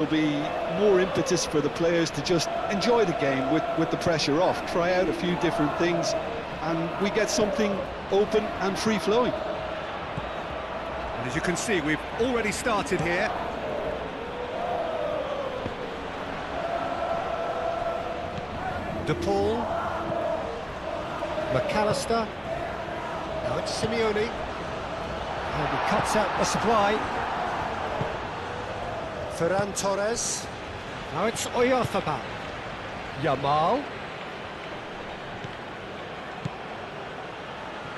There'll be more impetus for the players to just enjoy the game with the pressure off, try out a few different things, and we get something open and free-flowing. And as you can see, we've already started here. De Paul, McAllister, now it's Simeone, and he cuts out the supply. Ferran Torres, now it's Oyarzabal, Yamal,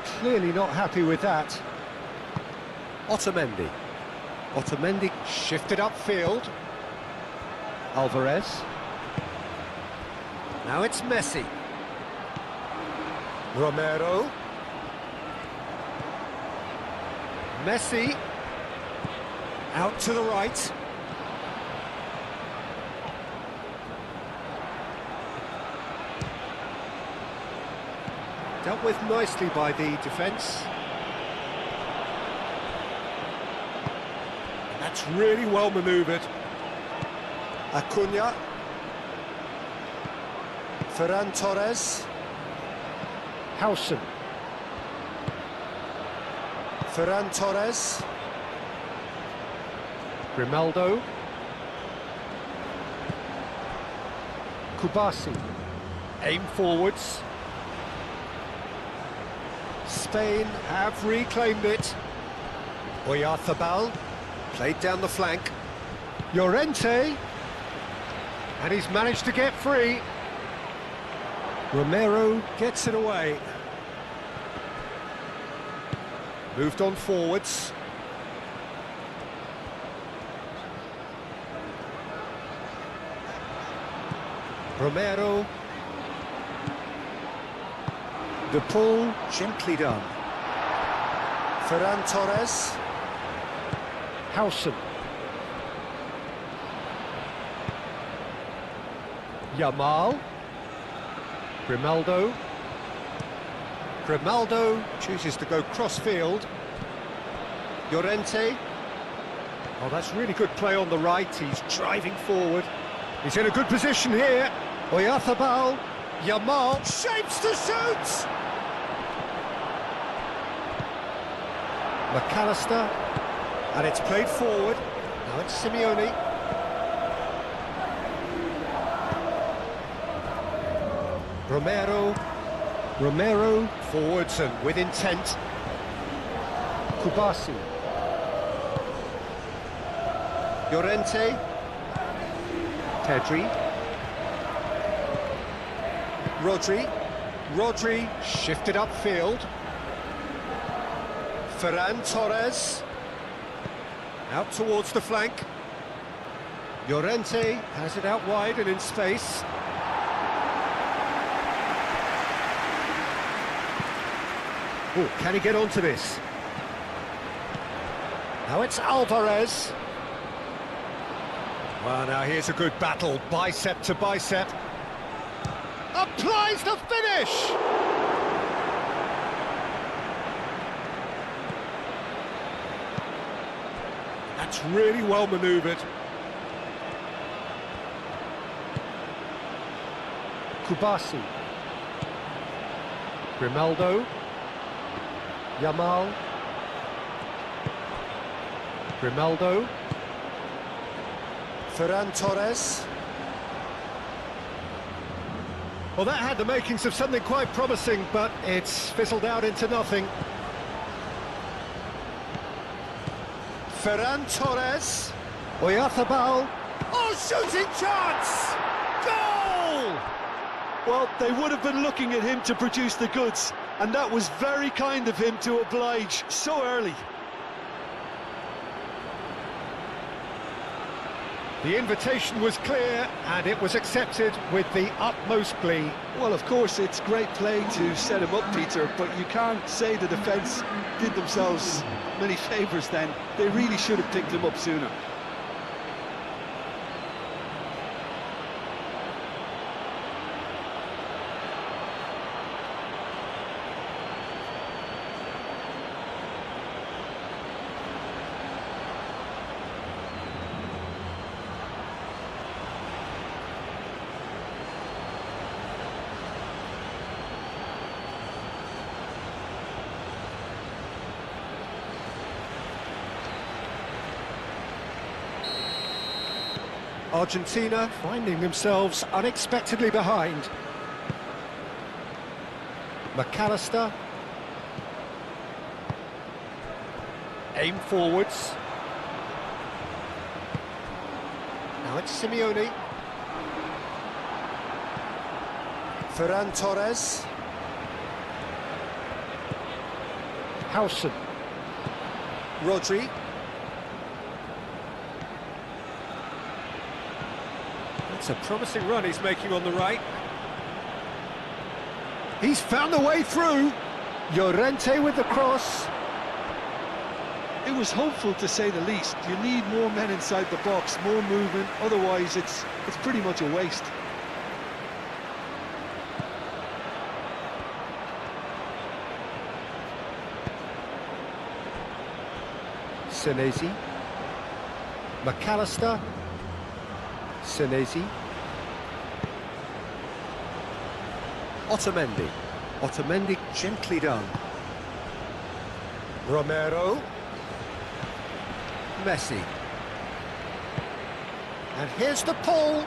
clearly not happy with that. Otamendi, shifted upfield, Alvarez, now it's Messi, Romero, Messi, out to the right, dealt with nicely by the defence. That's really well manoeuvred. Acuna, Ferran Torres, Howson, Ferran Torres, Grimaldo, Kubasi, aim forwards. Spain have reclaimed it. Oyarzabal, played down the flank. Llorente, and he's managed to get free. Romero gets it away. Moved on forwards. Romero. De Paul, gently done. Ferran Torres. Howson. Yamal. Grimaldo. Grimaldo chooses to go cross-field. Llorente. Oh, that's really good play on the right. He's driving forward. He's in a good position here. Oyarzabal. Yamal shapes to shoot! McAllister. And it's played forward. Now it's Simeone. Romero forwards and with intent. Kubasi. Llorente. Pedri. Rodri shifted upfield. Ferran Torres. Out towards the flank. Llorente has it out wide and in space. Oh, can he get onto this? Now it's Alvarez. Well, now here's a good battle, bicep to bicep. Applies the finish! That's really well manoeuvred. Kubasi. Grimaldo. Yamal. Grimaldo. Ferran Torres. Well, that had the makings of something quite promising, but it's fizzled out into nothing. Ferran Torres. Oyarzabal. Oh, shooting chance! Goal! Well, they would have been looking at him to produce the goods, and that was very kind of him to oblige so early. The invitation was clear, and it was accepted with the utmost glee. Well, of course, it's great play to set him up, Peter, but you can't say the defence did themselves many favours then. They really should have picked him up sooner. Argentina finding themselves unexpectedly behind. McAllister. Aim forwards. Now it's Simeone. Ferran Torres. Howson. Rodri. That's a promising run he's making on the right. He's found the way through. Llorente with the cross. It was hopeful, to say the least. You need more men inside the box, more movement, otherwise it's pretty much a waste. Senesi. McAllister. Senesi. Otamendi. Otamendi gently done. Romero. Messi. And here's the pull.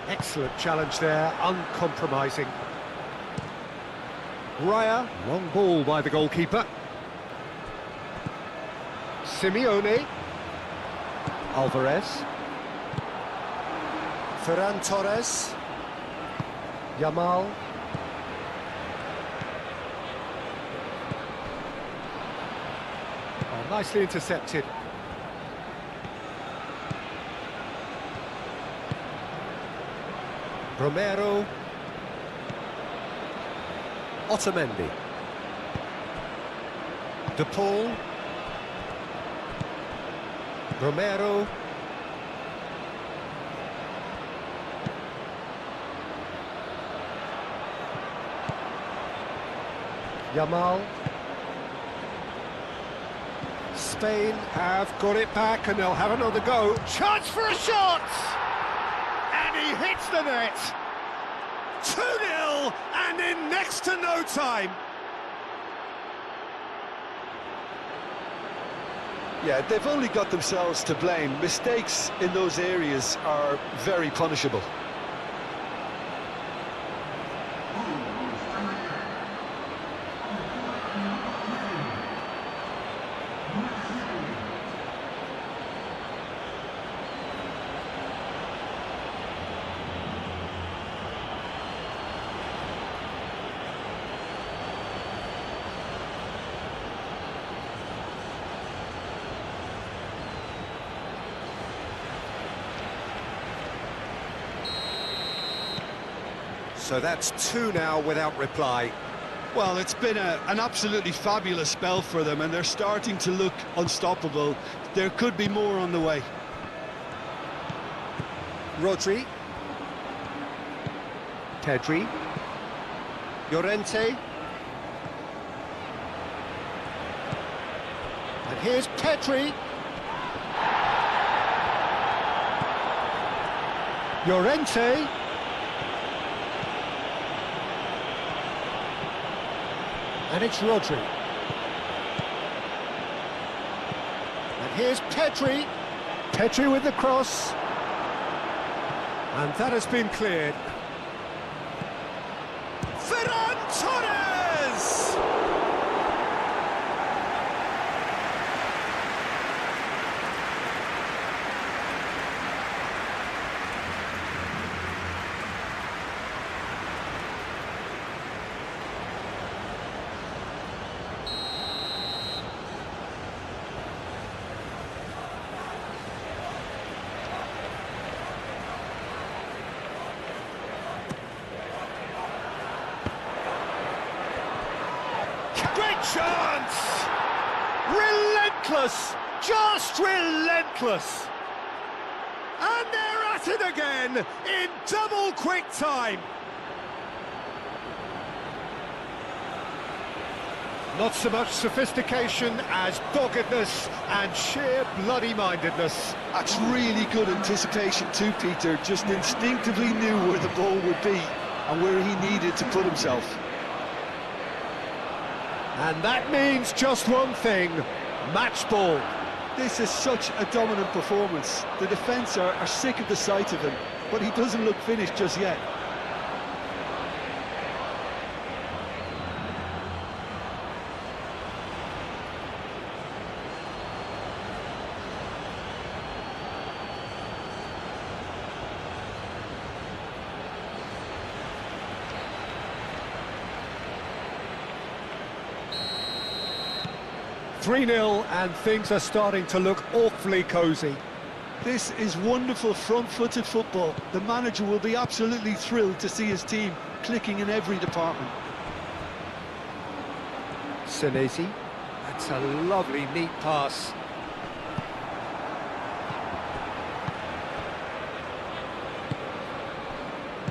Excellent challenge there, uncompromising. Raya, long ball by the goalkeeper. Simeone. Alvarez. Ferran Torres. Yamal. Oh, nicely intercepted. Romero. Otamendi. De Paul. Romero. Yamal. Spain have got it back and they'll have another go. Chance for a shot! And he hits the net. 2-0 and in next to no time. Yeah, they've only got themselves to blame. Mistakes in those areas are very punishable. So that's 2 now without reply. Well, it's been an absolutely fabulous spell for them, and they're starting to look unstoppable. There could be more on the way. Rodri. Pedri. Llorente. And here's Pedri. Llorente. And it's Rodri. And here's Pedri. Pedri with the cross. And that has been cleared. Ferran Torres! Great chance! Relentless! Just relentless! And they're at it again in double quick time! Not so much sophistication as doggedness and sheer bloody-mindedness. That's really good anticipation too, Peter. Just instinctively knew where the ball would be and where he needed to put himself. And that means just one thing, match ball. This is such a dominant performance. The defence are sick of the sight of him, but he doesn't look finished just yet. "3-0 and things are starting to look awfully cosy. This is wonderful front-footed football. The manager will be absolutely thrilled to see his team clicking in every department. Senesi, that's a lovely, neat pass.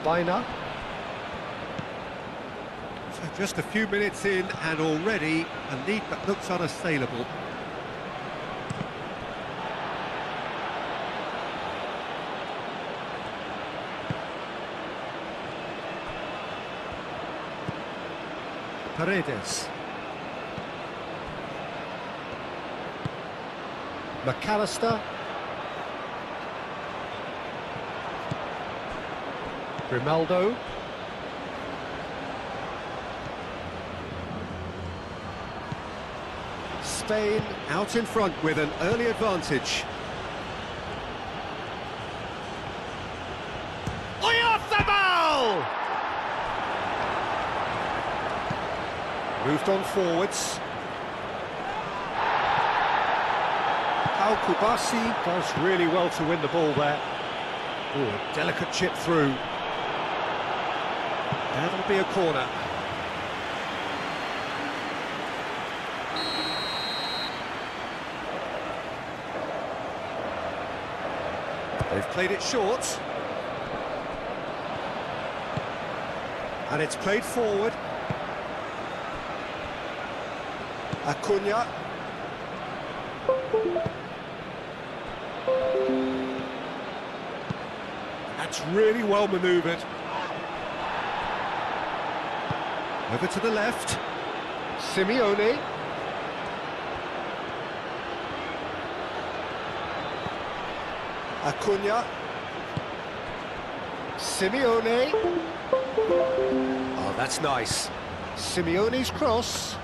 Bina. So just a few minutes in and already a lead that looks unassailable. Paredes. McAllister. Grimaldo. Spain out in front with an early advantage. Oyarzabal! Moved on forwards. Al Kubasi does really well to win the ball there. Ooh, a delicate chip through. That'll be a corner. They've played it short. And it's played forward. Acuna. That's really well manoeuvred. Over to the left. Simeone. Acuna. Simeone. Oh, that's nice. Simeone's cross.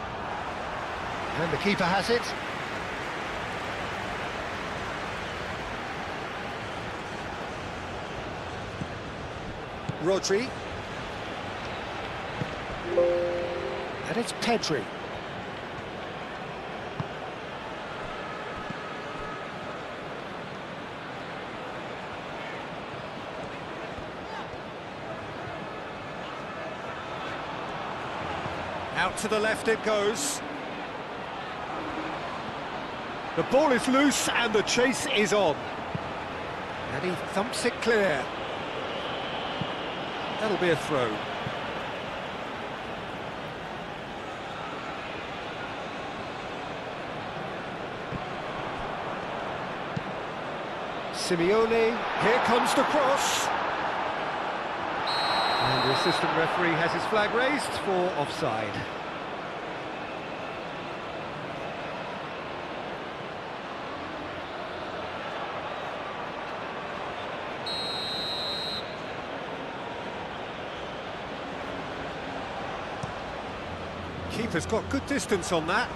And the keeper has it. Rodri. And it's Pedri. Out to the left it goes. The ball is loose and the chase is on. And he thumps it clear. That'll be a throw. Simeone, here comes the cross. And the assistant referee has his flag raised for offside. Keeper's got good distance on that.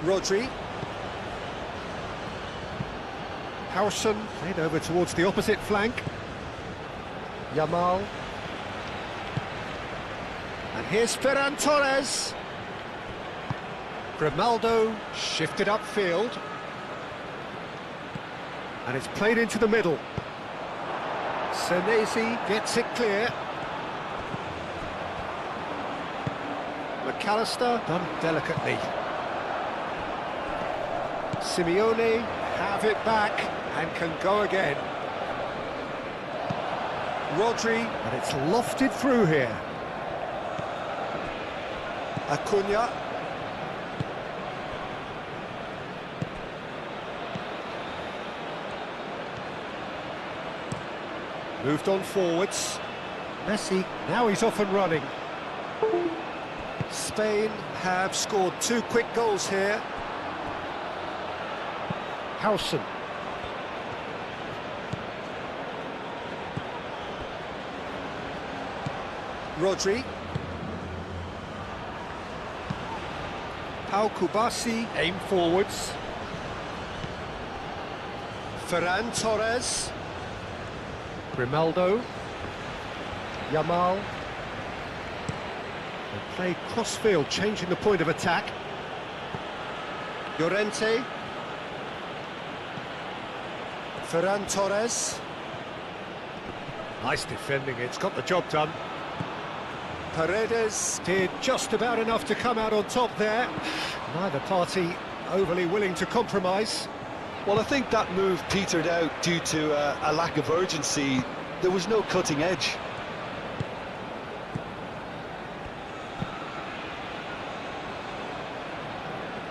Rodri. Howson played over towards the opposite flank. Yamal. And here's Ferran Torres. Grimaldo shifted upfield. And it's played into the middle. Senesi gets it clear. McAllister done delicately. Simeone have it back and can go again. Rodri, and it's lofted through here. Acuna. Moved on forwards. Messi, now he's off and running. Spain have scored 2 quick goals here. Howson. Rodri. Pau Kubasi, aim forwards. Ferran Torres. Grimaldo. Yamal. And play crossfield, changing the point of attack. Llorente. Ferran Torres. Nice defending, it's got the job done. Paredes did just about enough to come out on top there. Neither party overly willing to compromise. Well, I think that move petered out due to a lack of urgency. There was no cutting edge.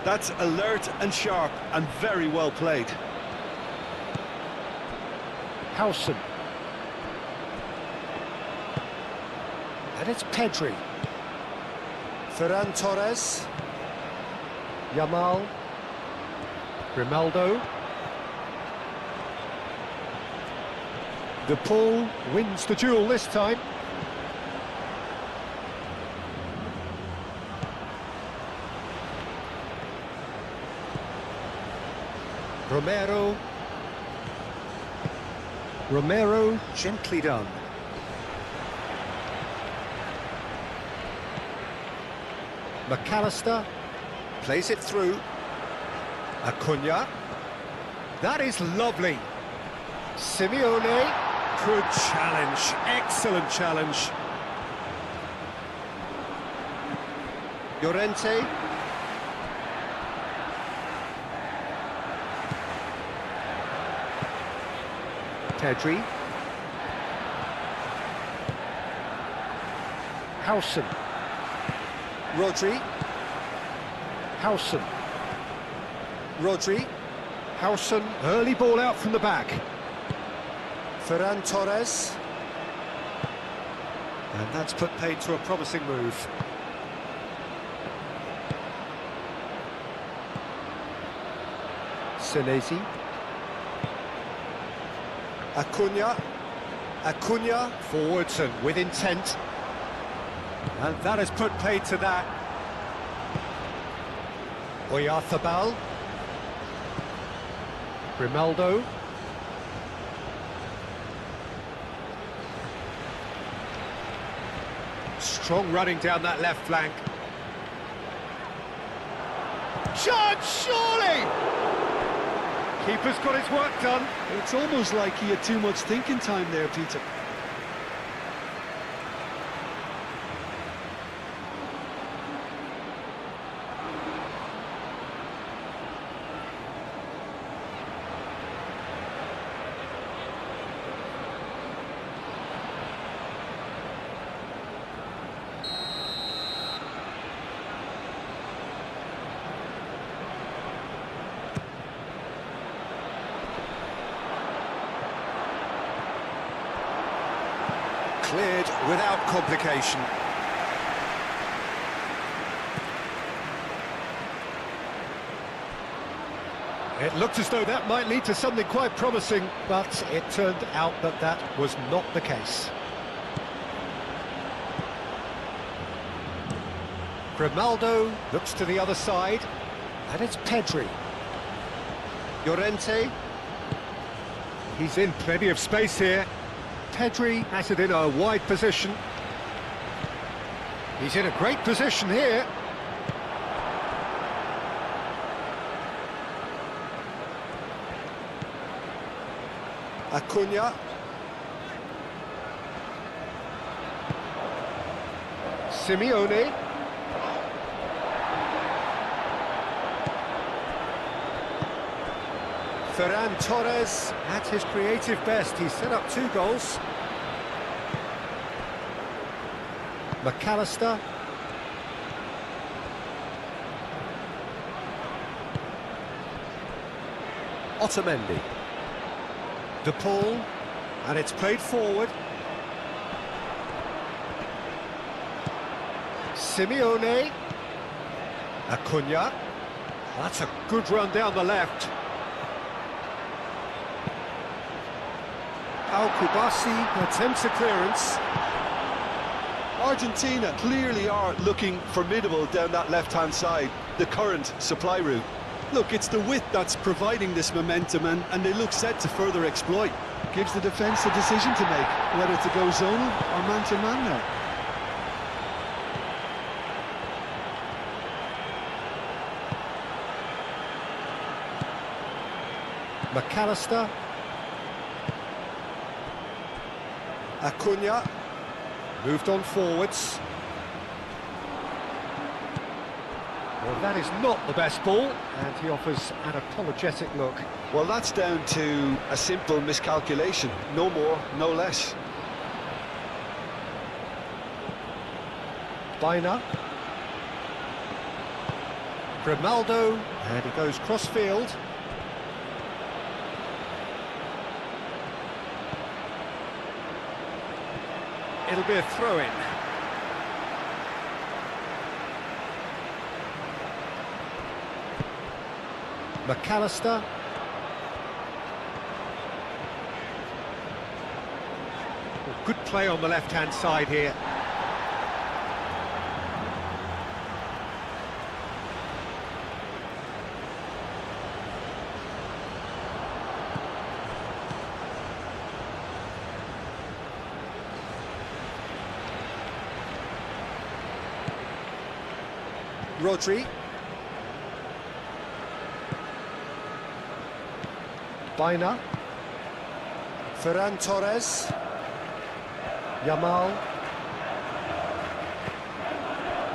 That's alert and sharp and very well played. Howson. And it's Pedri. Ferran Torres. Yamal. Grimaldo. De Paul wins the duel this time. Romero, gently done. McAllister plays it through. Acuna. That is lovely. Simeone. Good challenge, excellent challenge. Llorente. Pedri. Howson. Rodri. Howson. Rodri. Howson. Early ball out from the back. Ferran Torres. And that's put paid to a promising move. Senesi. Acuna. Forwards and with intent. And that has put paid to that. Oyarzabal. Grimaldo. Strong running down that left flank. Shot, surely! Keeper's got his work done. It's almost like he had too much thinking time there, Peter. Cleared without complication. It looked as though that might lead to something quite promising, but it turned out that that was not the case. Grimaldo looks to the other side, and it's Pedri. Llorente. He's in plenty of space here. Pedri has it in a wide position. He's in a great position here. Acuna. Simeone. Ferran Torres at his creative best. He's set up 2 goals. McAllister. Otamendi. De Paul. And it's played forward. Simeone. Acuna. That's a good run down the left. Al-Kubasi attempts a clearance. Argentina clearly are looking formidable down that left-hand side, the current supply route. Look, it's the width that's providing this momentum, and they look set to further exploit. Gives the defence a decision to make, whether to go zonal or man-to-man now. McAllister. Acuna. Moved on forwards. Well, that is not the best ball, and he offers an apologetic look. Well, that's down to a simple miscalculation. No more, no less. Bina. Grimaldo, and he goes cross-field. It'll be a throw-in. McAllister. Good play on the left-hand side here. Rodri. Bina. Ferran Torres. Yamal.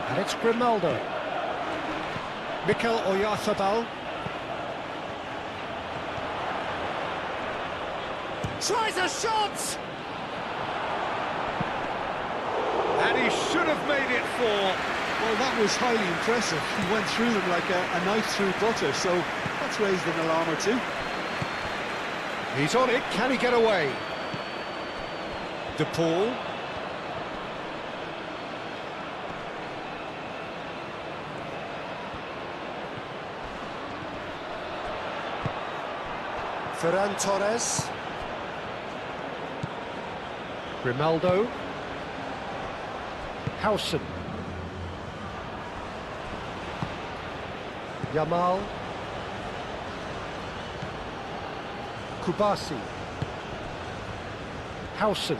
And it's Grimaldo. Mikel Oyarzabal. Tries a shot! And he should have made it 4. Well, that was highly impressive. He went through them like a knife through butter, so that's raised an alarm or two. He's on it, can he get away? De Paul. Ferran Torres. Grimaldo. Howson. Yamal. Kubasi. Howson.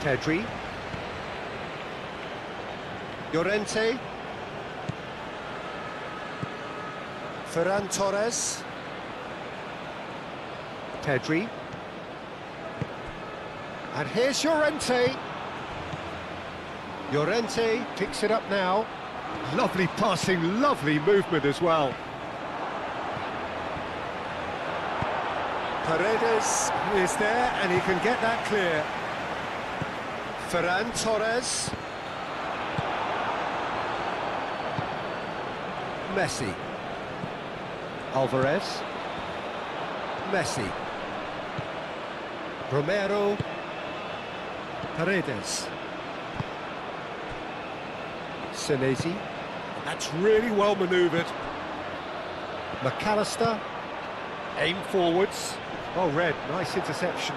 Pedri. Llorente. Ferran Torres. Pedri. And here's Llorente. Llorente picks it up now. Lovely passing, lovely movement as well. Paredes is there and he can get that clear. Ferran Torres. Messi. Alvarez. Messi. Romero. Paredes. Senesi. That's really well manoeuvred. McAllister. Aim forwards. Oh, red. Nice interception.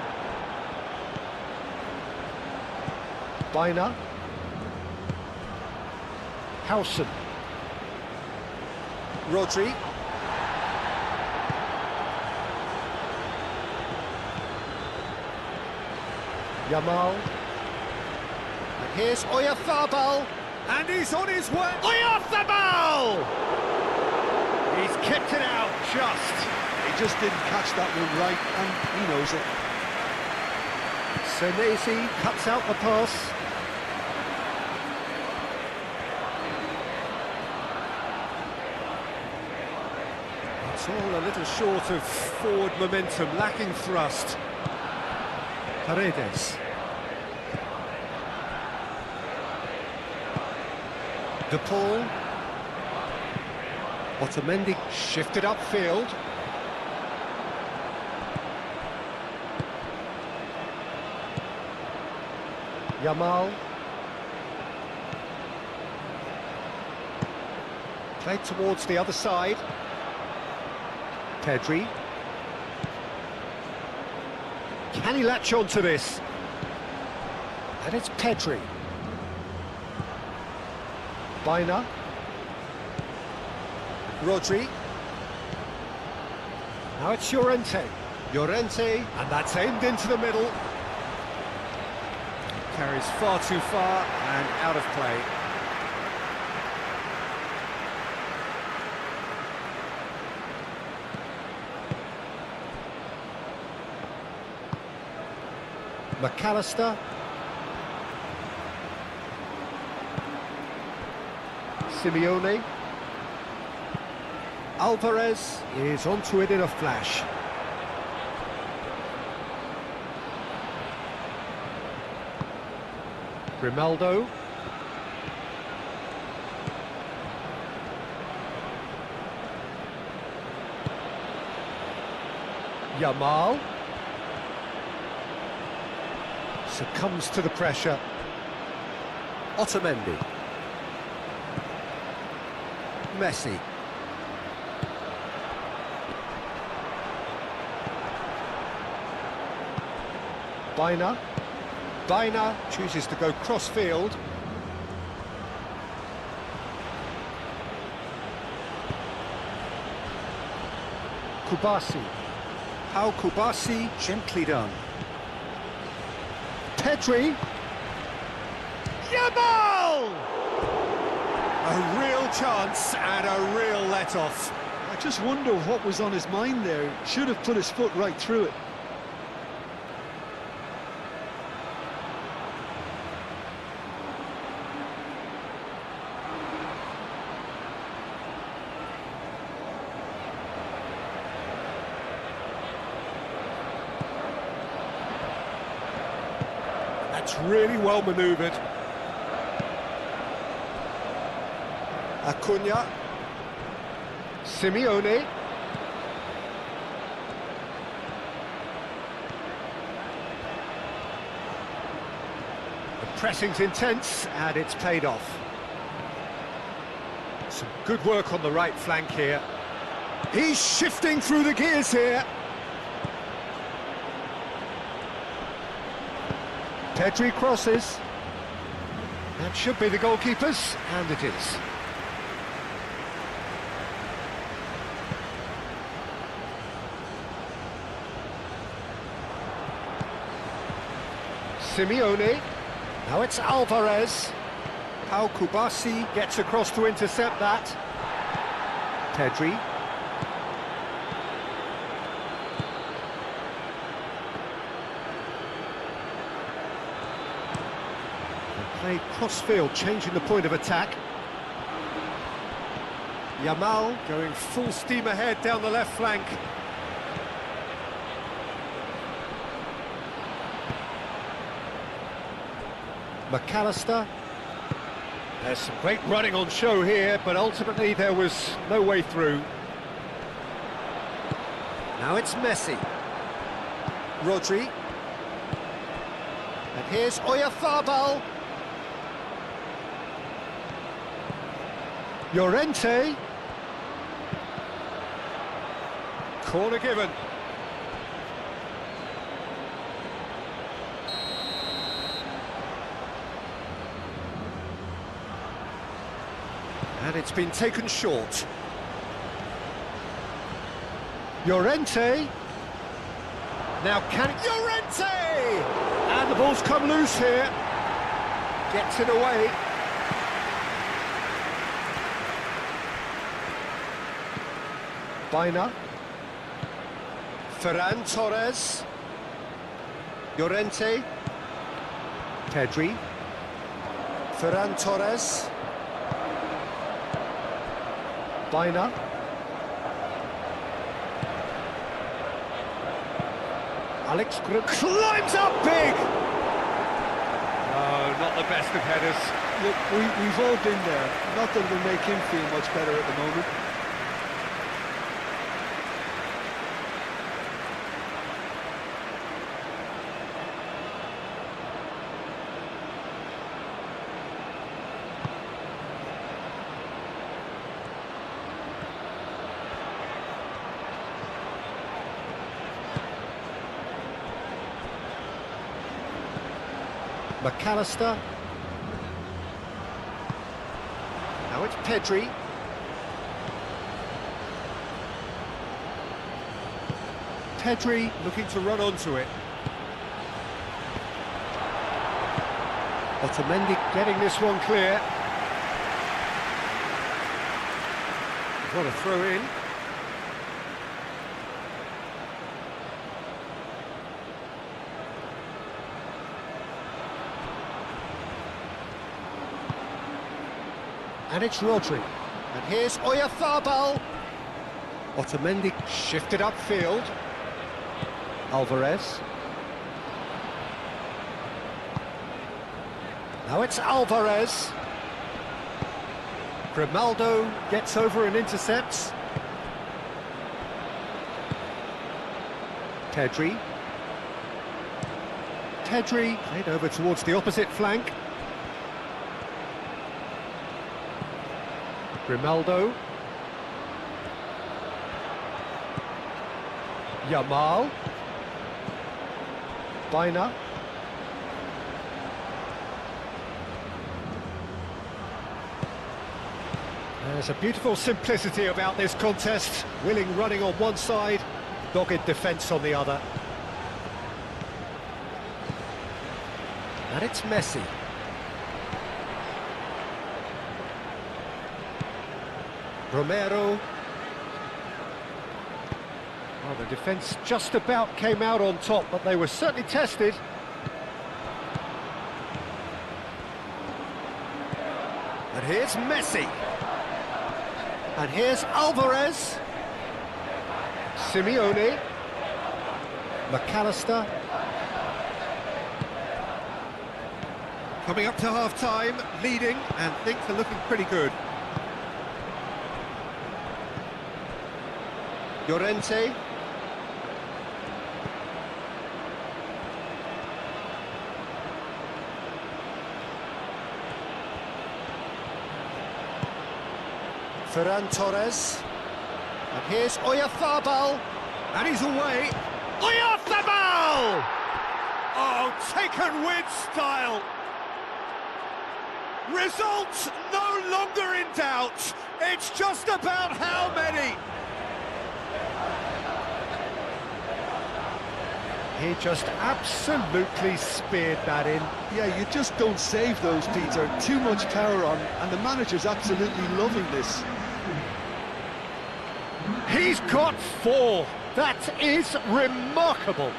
Bina. Howson. Rodri. Yamal. And here's Oyarzabal. And he's on his way. Oyarzabal! He's kicked it out just. He just didn't catch that one right, and he knows it. Senesi cuts out the pass. It's all a little short of forward momentum, lacking thrust. Paredes. De Paul. Otamendi shifted upfield. Yamal. Played towards the other side. Pedri. Can he latch on to this? And it's Pedri. Bina. Rodri. Now it's Llorente. Llorente, and that's aimed into the middle. Carries far too far and out of play. McAllister. Simeone. Alvarez is onto it in a flash. Grimaldo. Yamal. Succumbs to the pressure. Otamendi. Messi. Bina. Bina chooses to go cross-field. Kubasi. How Kubasi, gently done. Pedri. Yamal! A real chance and a real let-off. I just wonder what was on his mind there. Should have put his foot right through it. That's really well manoeuvred. Acuna. Simeone. The pressing's intense and it's paid off. Some good work on the right flank here. He's shifting through the gears here. Pedri crosses. That should be the goalkeeper's, and it is. Simeone. Now it's Alvarez. How Kubasi gets across to intercept that. Pedri. Played cross-field, changing the point of attack. Yamal going full steam ahead down the left flank. McAllister. There's some great running on show here, but ultimately there was no way through. Now it's Messi. Rodri. And here's Oyarzabal. Llorente. Corner given. And it's been taken short. Llorente. Now can Llorente! And the ball's come loose here. Gets it away. Bina. Ferran Torres. Llorente. Pedri. Ferran Torres. Bina. Alex climbs up big! Oh, not the best of headers. Look, we've all been there. Not that it'll make him feel much better at the moment. McAllister. Now it's Pedri. Pedri looking to run onto it. Otamendi getting this one clear. What a throw in. And it's Rodri. And here's Oyarzabal. Otamendi shifted upfield. Alvarez. Now it's Alvarez. Grimaldo gets over and intercepts. Pedri. Pedri played over towards the opposite flank. Grimaldo. Yamal. Baina. There's a beautiful simplicity about this contest. Willing running on one side, dogged defence on the other. And it's Messi. Romero. Well, the defence just about came out on top, but they were certainly tested. And here's Messi. And here's Alvarez. Simeone. McAllister. Coming up to half-time, leading, and things are looking pretty good. Llorente. Ferran Torres. And here's Oyarzabal. And he's away. Oyarzabal! Oh, taken with style. Results no longer in doubt. It's just about how many. He just absolutely speared that in. Yeah, you just don't save those, Peter. Too much power on, and the manager's absolutely loving this. He's got 4. That is remarkable.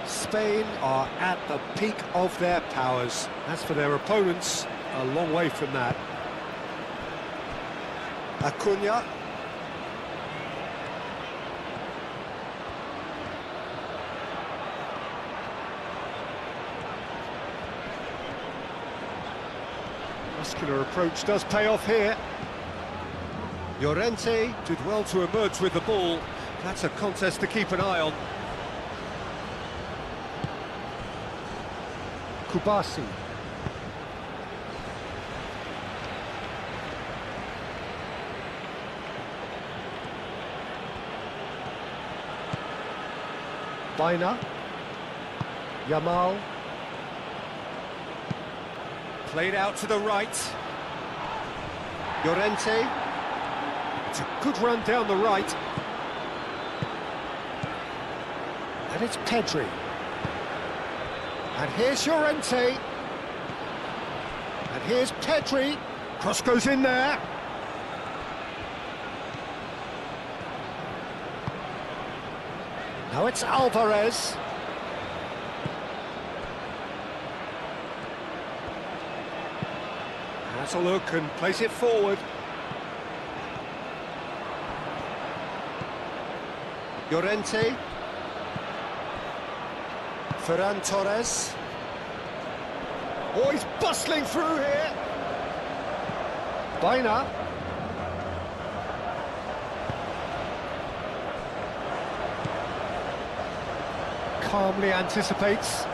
Spain are at the peak of their powers. As for their opponents, a long way from that. Acuna. Muscular approach does pay off here. Llorente did well to emerge with the ball. That's a contest to keep an eye on. Kubasi. Baina. Yamal. Played out to the right. Llorente. It's a good run down the right. And it's Pedri. And here's Llorente. And here's Pedri. Cross goes in there. Now it's Alvarez. Has a look and plays it forward. Llorente. Ferran Torres. Oh, he's bustling through here. Baina. Calmly anticipates.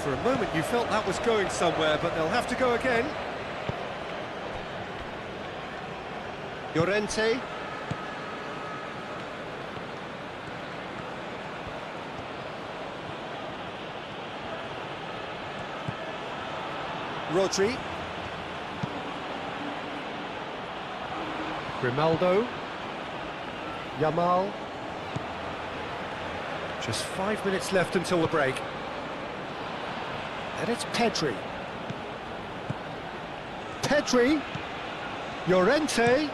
For a moment you felt that was going somewhere, but they'll have to go again. Llorente. Rodri. Grimaldo. Yamal. Just 5 minutes left until the break. And it's Pedri. Pedri. Llorente.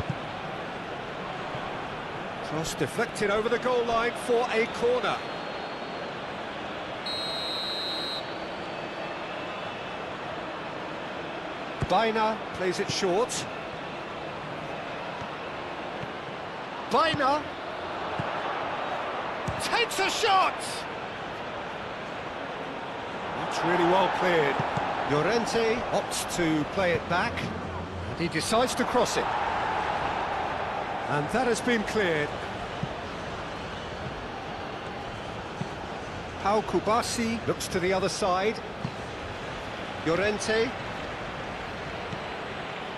Cross deflected over the goal line for a corner. Baina plays it short. Baina takes a shot! That's really well cleared. Llorente opts to play it back, and he decides to cross it. And that has been cleared. Pau Kubasi looks to the other side. Llorente.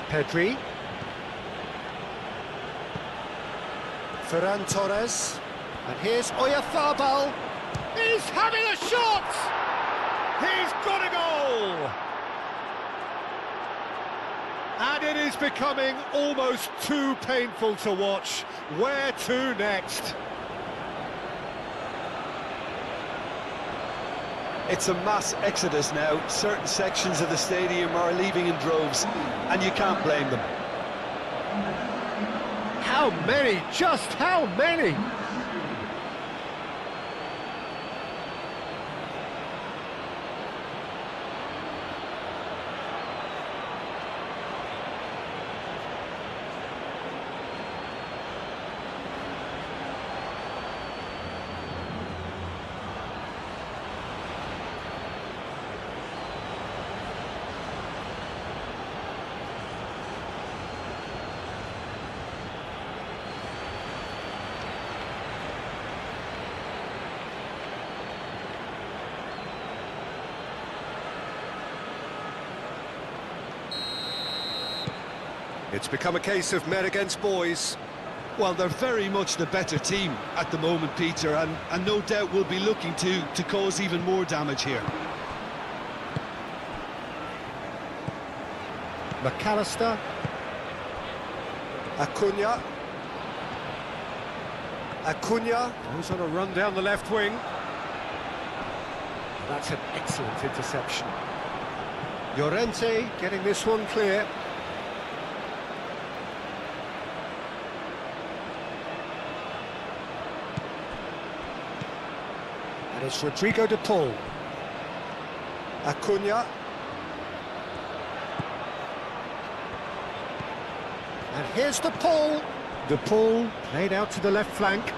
Pedri. Ferran Torres. And here's Oyarzabal. He's having a shot! He's got a goal! And it is becoming almost too painful to watch. Where to next? It's a mass exodus now. Certain sections of the stadium are leaving in droves, and you can't blame them. How many? Just how many? It's become a case of men against boys. Well, they're very much the better team at the moment, Peter, and no doubt will be looking to cause even more damage here. McAllister. Acuna. Acuna goes on a run down the left wing. That's an excellent interception. Llorente getting this one clear. And it's Rodrigo de Paul. Acuna. And here's De Paul. De Paul played out to the left flank.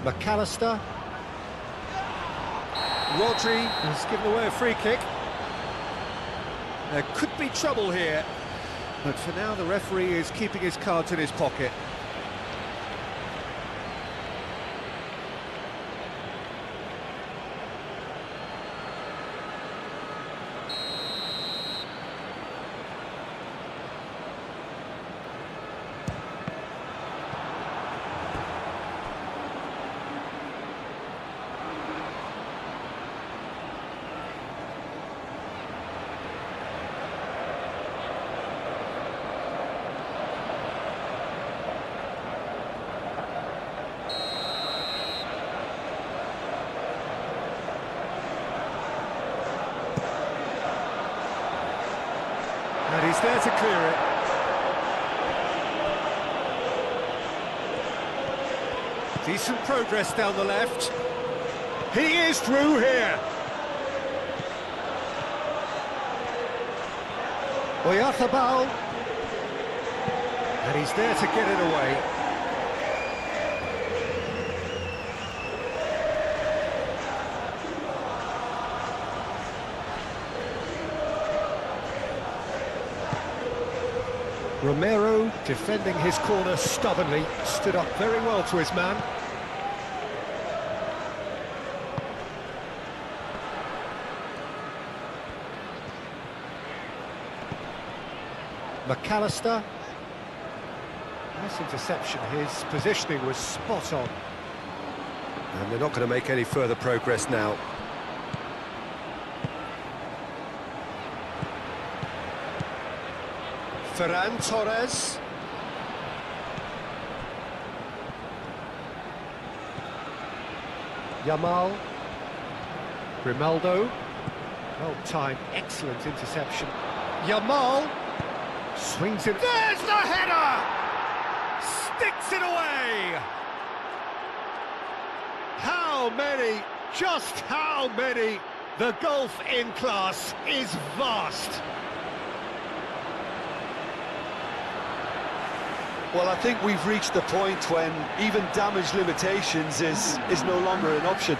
McAllister. Rodri has given away a free kick. There could be trouble here, but for now the referee is keeping his cards in his pocket. And he's there to clear it. Decent progress down the left. He is through here. Oyarzabal. And he's there to get it away. Romero defending his corner stubbornly, stood up very well to his man. McAllister. Nice interception, his positioning was spot on. And they're not going to make any further progress now. Ferran Torres. Yamal. Grimaldo. Well timed, excellent interception. Yamal swings it. There's the header! Sticks it away! How many? Just how many? The gulf in class is vast. Well, I think we've reached the point when even damage limitations is no longer an option.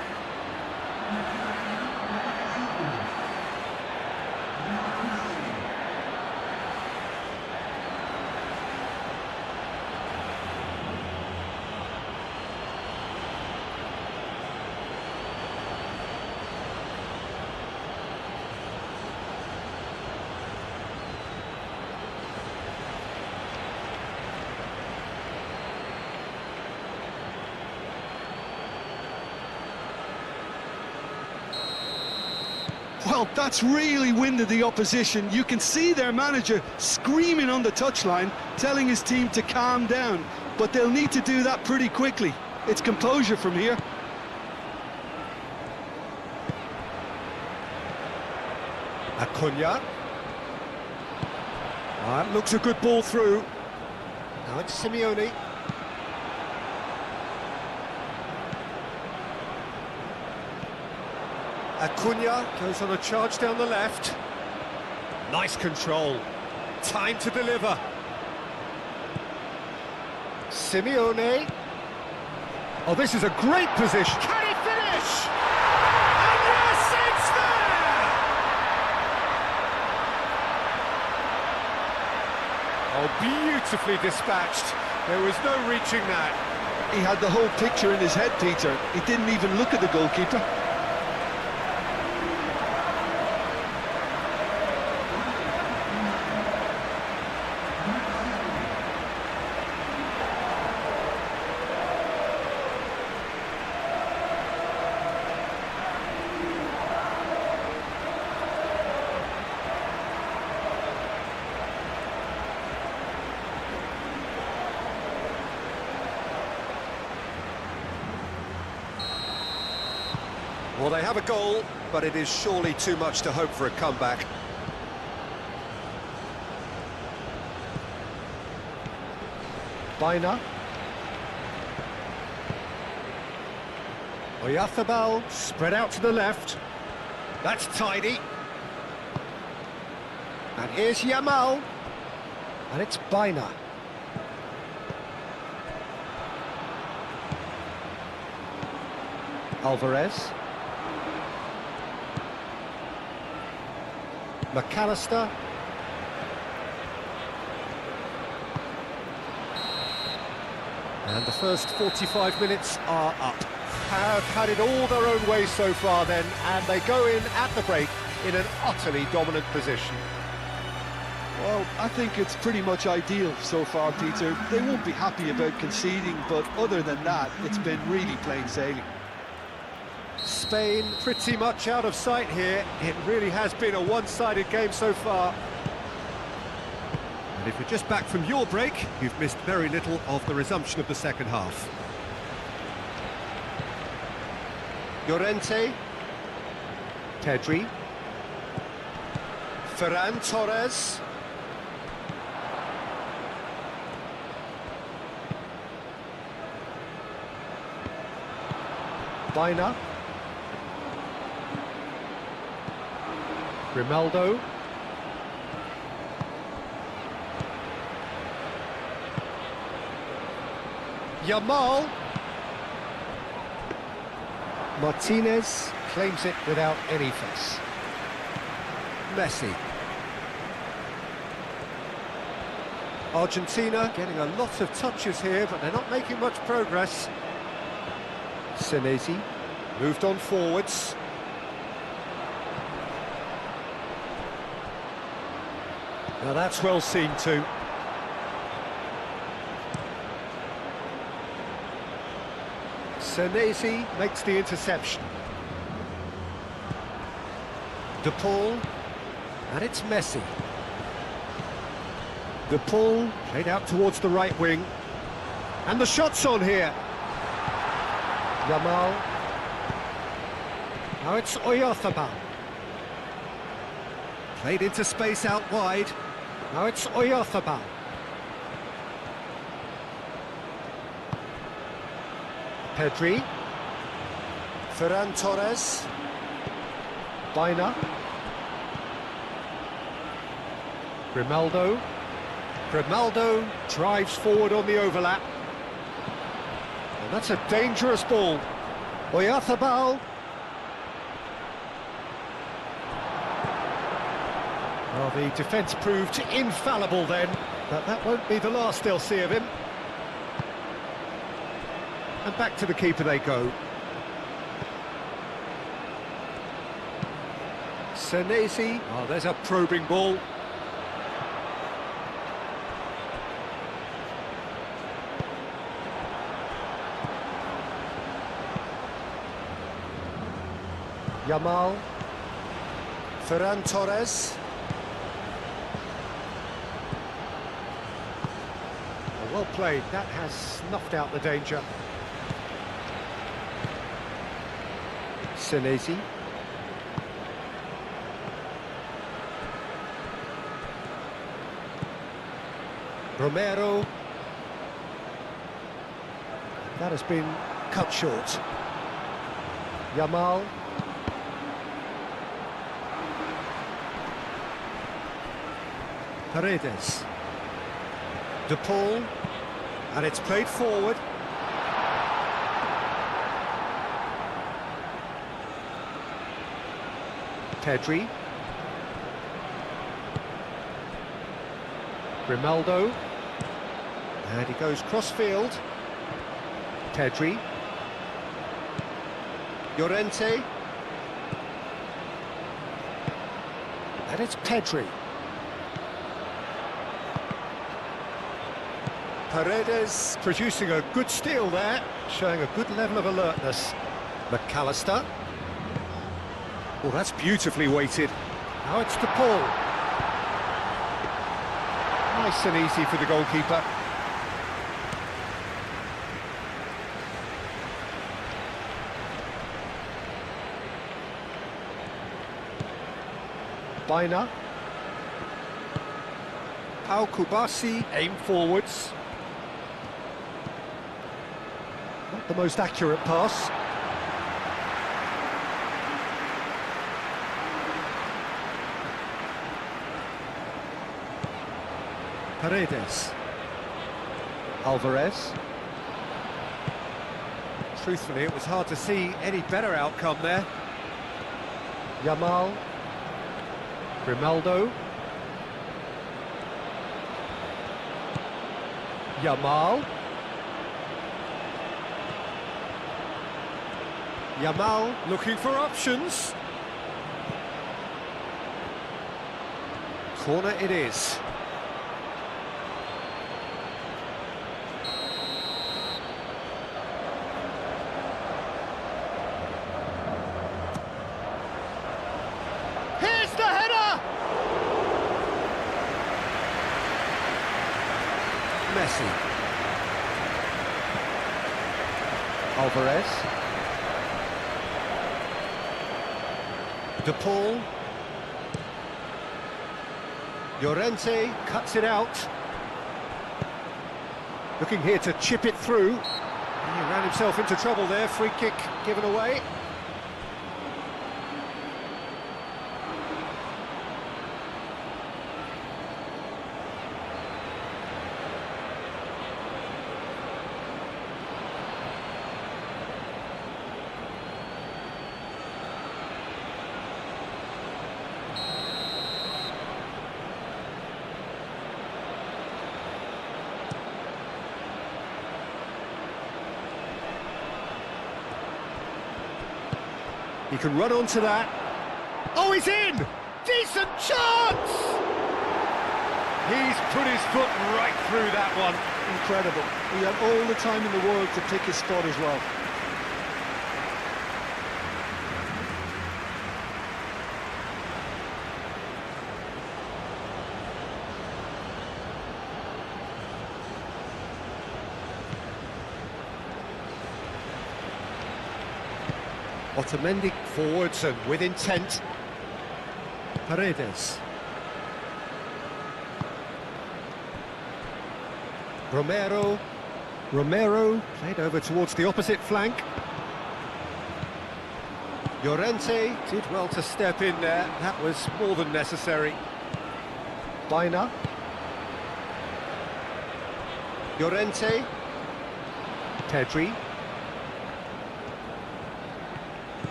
Well, that's really winded the opposition. You can see their manager screaming on the touchline, telling his team to calm down. But they'll need to do that pretty quickly. It's composure from here. Acuna. That looks a good ball through. Now it's Simeone. Acuna goes on a charge down the left. Nice control. Time to deliver. Simeone. Oh, this is a great position. Can he finish? And yes, it's there! Oh, beautifully dispatched. There was no reaching that. He had the whole picture in his head, Peter. He didn't even look at the goalkeeper. Well, they have a goal, but it is surely too much to hope for a comeback. Baina. Oyarzábal spread out to the left. That's tidy. And here's Yamal. And it's Baina. Alvarez. McAllister. And the first 45 minutes are up. Have had it all their own way so far then, and they go in at the break in an utterly dominant position. Well, I think it's pretty much ideal so far, Peter. They won't be happy about conceding, but other than that, it's been really plain sailing. Spain pretty much out of sight here. It really has been a one-sided game so far. And if you're just back from your break, you've missed very little of the resumption of the second half. Llorente. Pedri. Ferran Torres. Baina. Grimaldo. Yamal. Martinez claims it without any fuss. Messi. Argentina getting a lot of touches here, but they're not making much progress. Senesi moved on forwards. Now that's well seen too. Senesi makes the interception. De Paul, and it's Messi. De Paul played out towards the right wing, and the shot's on here. Yamal. Now it's Oyarzabal. Played into space out wide. Now it's Oyarzabal. Pedri. Ferran Torres. Baina. Grimaldo. Grimaldo drives forward on the overlap. And that's a dangerous ball. Oyarzabal. Well, the defence proved infallible then, but that won't be the last they'll see of him. And back to the keeper they go. Senesi. Oh, there's a probing ball. Yamal. Ferran Torres. Well played, that has snuffed out the danger. Senesi. Romero. That has been cut short. Yamal. Paredes. De Paul. And it's played forward. Pedri. Grimaldo. And he goes cross-field. Pedri. Llorente. And it's Pedri. Paredes producing a good steal there, showing a good level of alertness. McAllister. Oh, that's beautifully weighted. Now it's De Paul. Nice and easy for the goalkeeper. Baina. Al Kubasi aim forwards. Not the most accurate pass. Paredes. Alvarez. Truthfully, it was hard to see any better outcome there. Yamal. Grimaldo. Yamal. Yamal looking for options. Corner it is. Here's the header! Messi. Alvarez. De Paul. Llorente cuts it out. Looking here to chip it through. He ran himself into trouble there. Free kick given away. He can run onto that. Oh, he's in! Decent chance! He's put his foot right through that one. Incredible. He had all the time in the world to pick his spot as well. Otamendi forwards and with intent. Paredes. Romero played over towards the opposite flank. Llorente did well to step in there. That was more than necessary. Baina. Llorente. Pedri.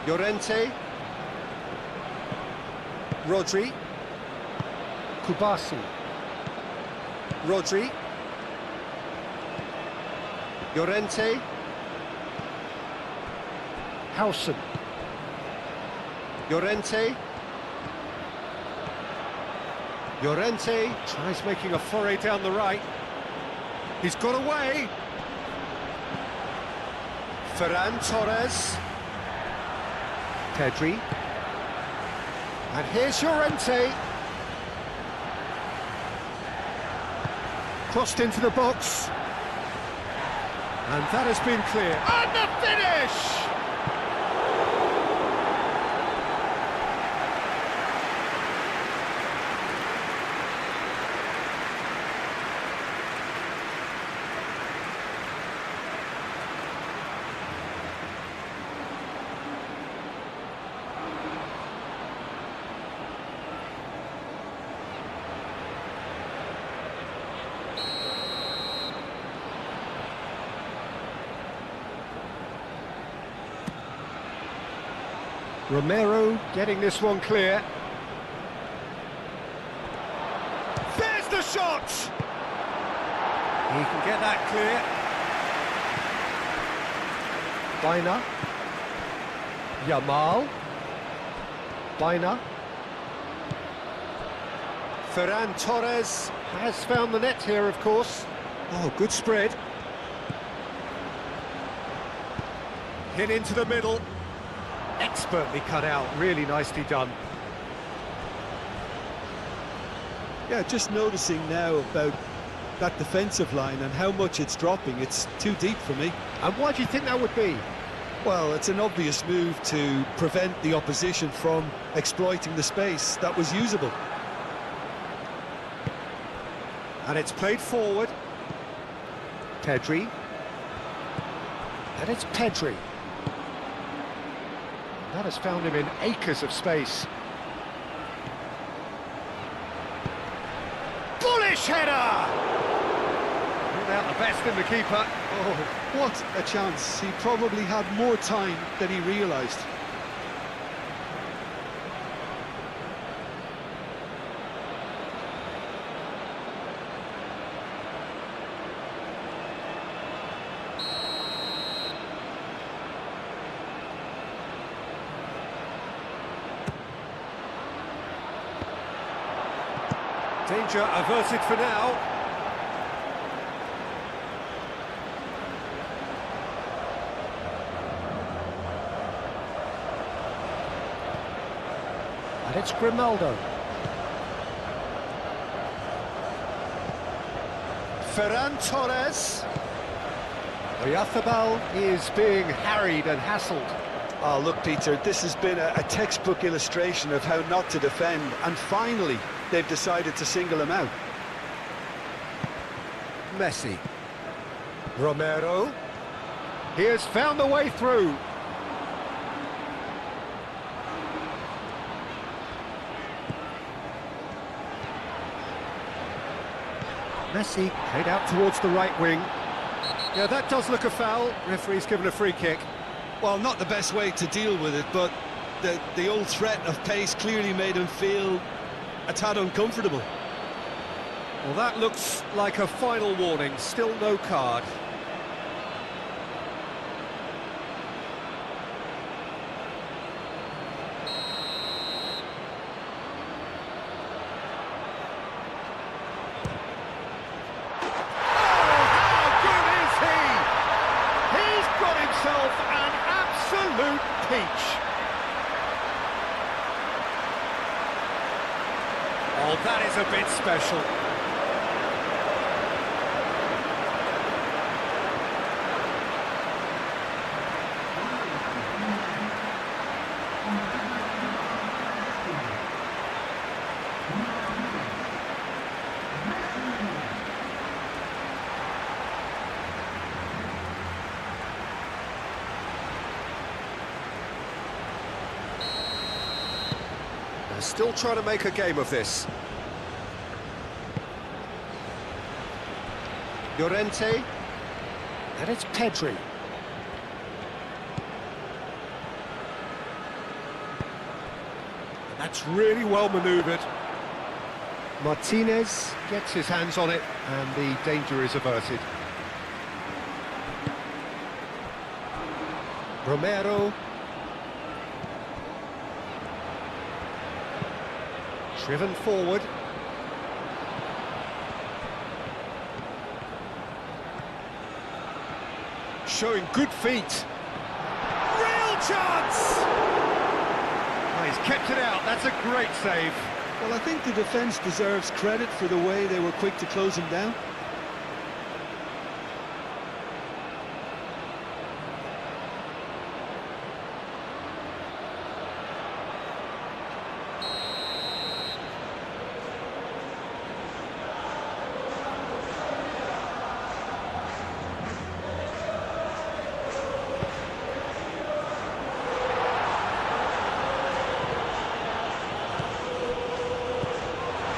Llorente. Rodri. Kubasi. Rodri. Llorente. Howson. Llorente. Llorente tries making a foray down the right. He's got away. Ferran Torres. Pedri. And here's Llorente. Crossed into the box. And that has been clear. And the finish! Romero getting this one clear. There's the shot! He can get that clear. Baina. Yamal. Baina. Ferran Torres has found the net here, of course. Oh, good spread. Hit into the middle. Expertly cut out, really nicely done. Yeah, just noticing now about that defensive line and how much it's dropping. It's too deep for me. And why do you think that would be? Well, it's an obvious move to prevent the opposition from exploiting the space that was usable. And it's played forward. Pedri. And it's Pedri. That has found him in acres of space. Bullish header! Pulled out the best in the keeper. Oh, what a chance. He probably had more time than he realised. Danger averted for now. And it's Grimaldo. Ferran Torres. Oyarzabal is being harried and hassled. Oh, look, Peter, this has been a textbook illustration of how not to defend, and finally they've decided to single him out. Messi. Romero. He has found the way through. Messi head out towards the right wing. Yeah, that does look a foul. Referee's given a free kick. Well, not the best way to deal with it, but the old threat of pace clearly made him feel a tad uncomfortable. Well, that looks like a final warning. Still no card. peach. Oh, that is a bit special. They're still trying to make a game of this. Llorente, And it's Pedri. That's really well manoeuvred. Martinez gets his hands on it, and the danger is averted. Romero. Driven forward. Showing good feet. Real chance! Oh, he's kept it out. That's a great save. Well, I think the defence deserves credit for the way they were quick to close him down.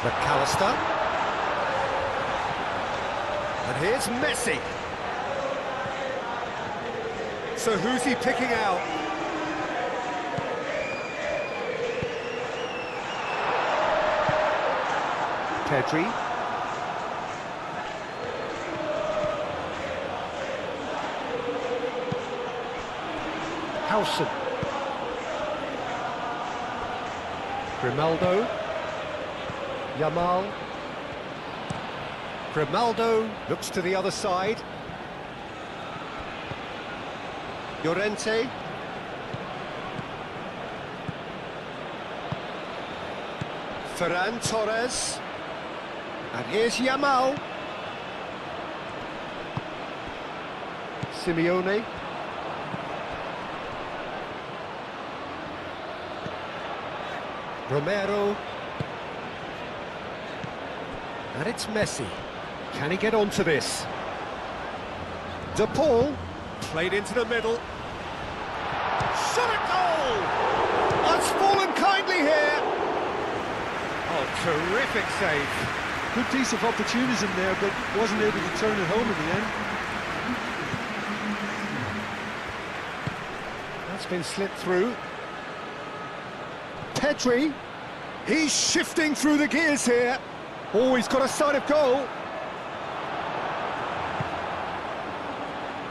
McAllister. And here's Messi. So who's he picking out? Pedri. Howson. Grimaldo. Yamal. Grimaldo looks to the other side. Llorente. Ferran Torres. And here's Yamal. Simeone. Romero. And it's Messi. Can he get onto this? De Paul, played into the middle. Shot at goal! It's fallen kindly here. Oh, terrific save. Good piece of opportunism there, but wasn't able to turn it home in the end. That's been slipped through. Pedri, he's shifting through the gears here. Oh, he's got a sight of goal.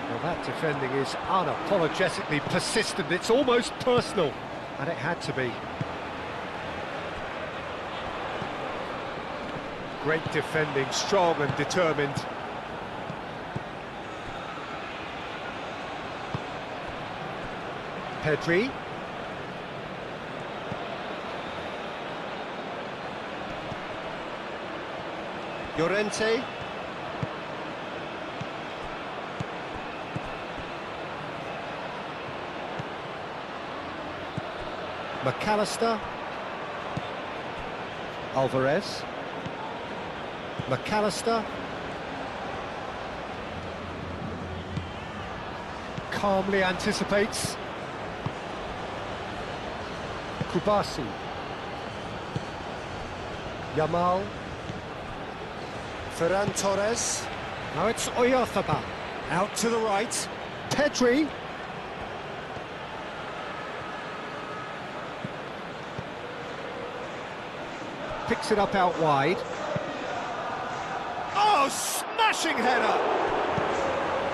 Well, that defending is unapologetically persistent. It's almost personal, and it had to be. Great defending, strong and determined. Pedri. Llorente. McAllister. Alvarez. McAllister. Calmly anticipates. Kubasi. Yamal. Ferran Torres. Now it's Oyarzabal. Out to the right. Pedri. Picks it up out wide. Oh, smashing header!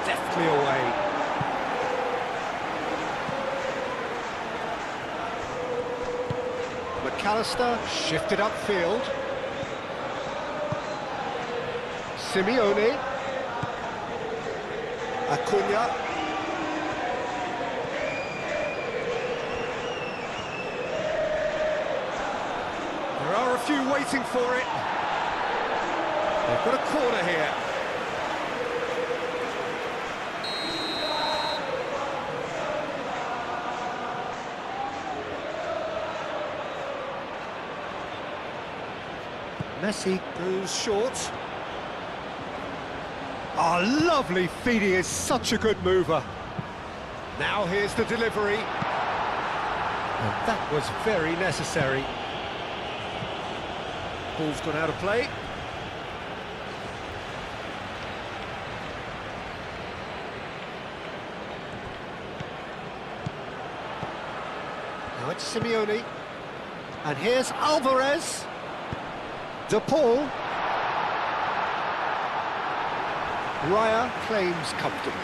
Deftly away. McAllister shifted upfield. Simeone. Acuna. few waiting for it. They've got a corner here. Messi goes short. Oh, lovely feed, he is such a good mover. Now here's the delivery. And that was very necessary. Ball's gone out of play. Now it's Simeone. And here's Alvarez. De Paul. Raya claims comfortably.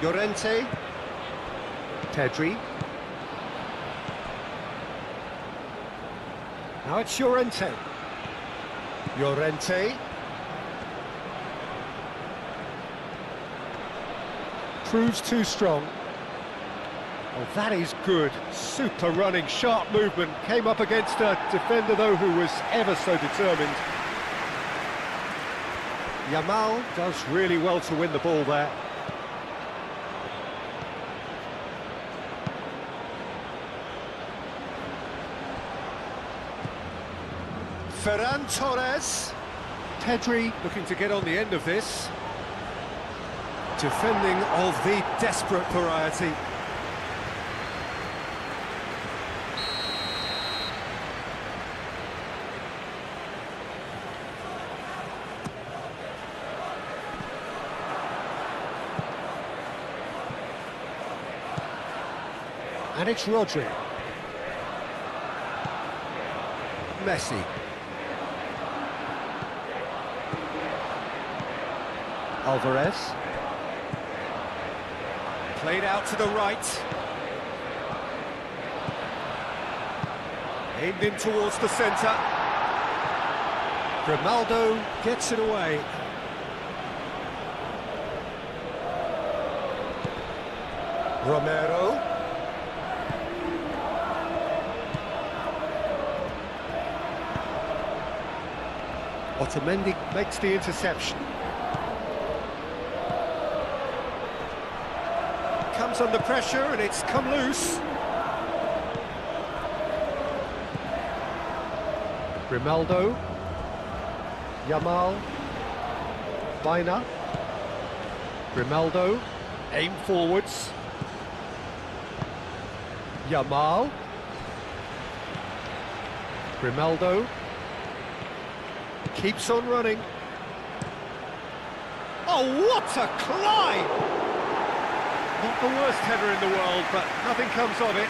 Llorente. Pedri. Now it's Llorente. Llorente. Proves too strong. Oh, that is good. Super running, sharp movement. Came up against a defender, though, who was ever so determined. Yamal does really well to win the ball there. Ferran Torres. Pedri looking to get on the end of this. Defending of the desperate variety. And it's Rodri. Messi. Alvarez. Played out to the right. Aimed in towards the centre. Grimaldo gets it away. Romero. Otamendi makes the interception. Comes under pressure and it's come loose. Grimaldo. Yamal. Baina. Grimaldo. Aim forwards. Yamal. Grimaldo. Keeps on running. Oh, what a climb! Not the worst header in the world, but nothing comes of it.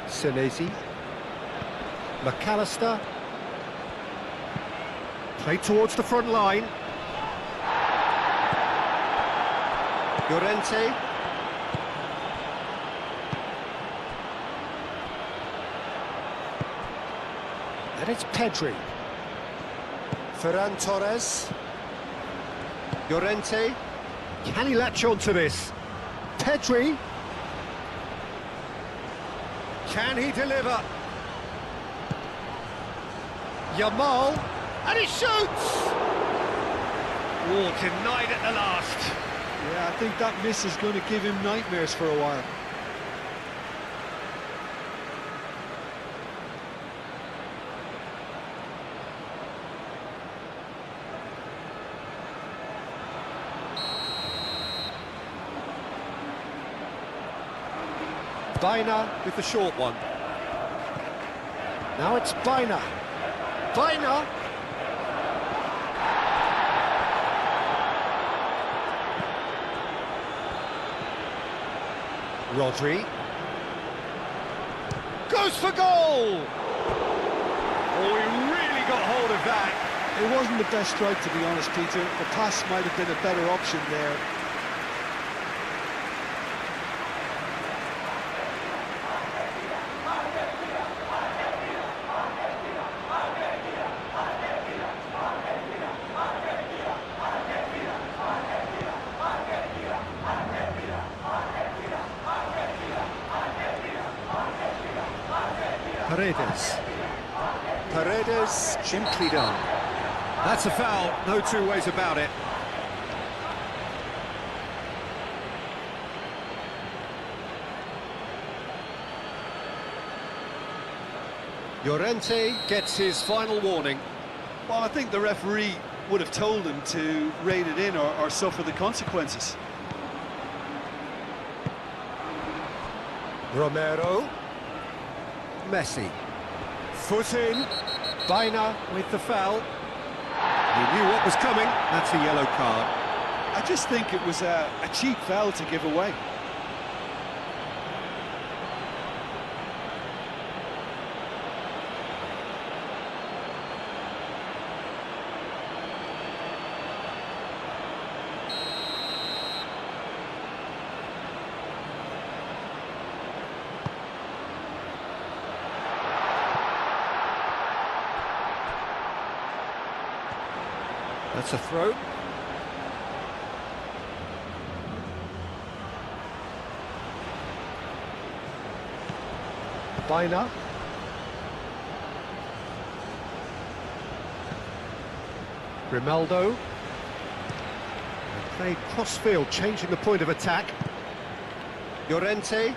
Senesi. McAllister. Played towards the front line. Llorente. And it's Pedri. Ferran Torres. Llorente. Can he latch on to this? Pedri. Can he deliver? Yamal, and he shoots! Oh, denied at the last. Yeah, I think that miss is going to give him nightmares for a while. Baina with the short one. Now it's Baina. Baina! Rodri. Goes for goal! Oh, he really got hold of that. It wasn't the best strike, to be honest, Peter. The pass might have been a better option there. Paredes. Paredes, gently done. That's a foul, no two ways about it. Llorente gets his final warning. Well, I think the referee would have told him to rein it in or suffer the consequences. Romero. Messi. Foot in. Baina with the foul. He knew what was coming. That's a yellow card. I just think it was a cheap foul to give away. That's a throw. Baina. Grimaldo. Played cross-field, changing the point of attack. Llorente.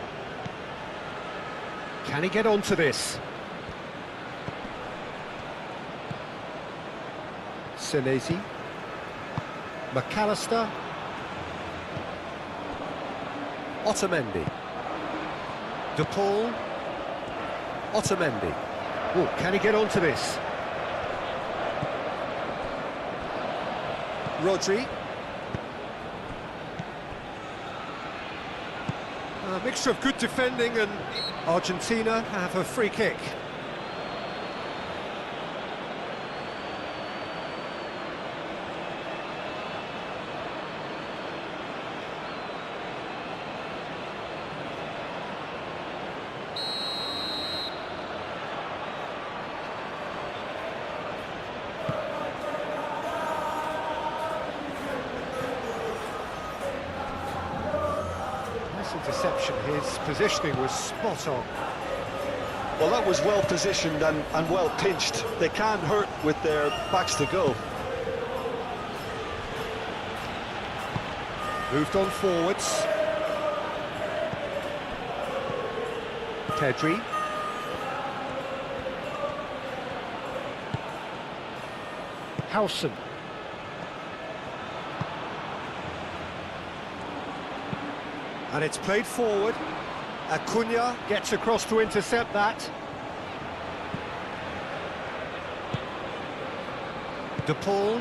Can he get onto this? Senesi. McAllister. Otamendi. De Paul. Otamendi. Oh, can he get onto this? Rodri. A mixture of good defending, and Argentina have a free kick. Interception, his positioning was spot on. Well, that was well positioned and well pinched. They can't hurt with their backs to goal. Moved on forwards. Pedri. Howson. And it's played forward. Acuna gets across to intercept that. De Paul.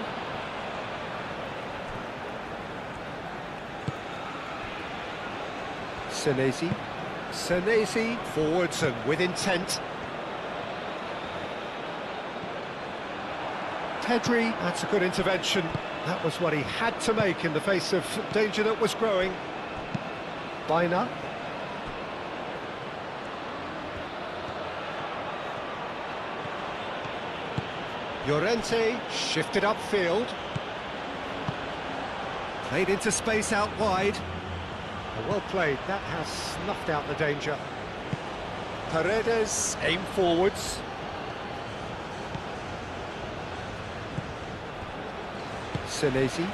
Senesi. Senesi forwards and with intent. Pedri, that's a good intervention. That was what he had to make in the face of danger that was growing. Baina. Llorente shifted upfield. Played into space out wide. Well played, that has snuffed out the danger. Paredes aim forwards. Senesi.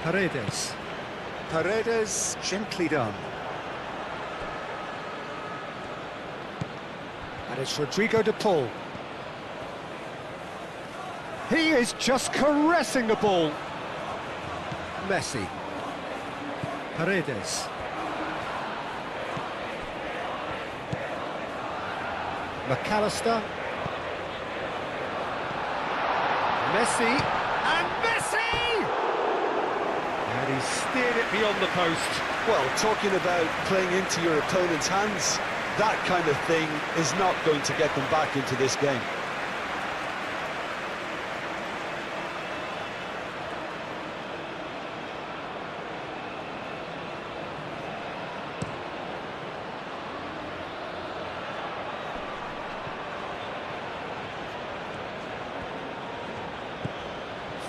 Paredes. Paredes, gently done. And it's Rodrigo de Paul. He is just caressing the ball. Messi. Paredes. McAllister. Messi. And Messi! And he steered it beyond the post. Well, talking about playing into your opponent's hands, that kind of thing is not going to get them back into this game.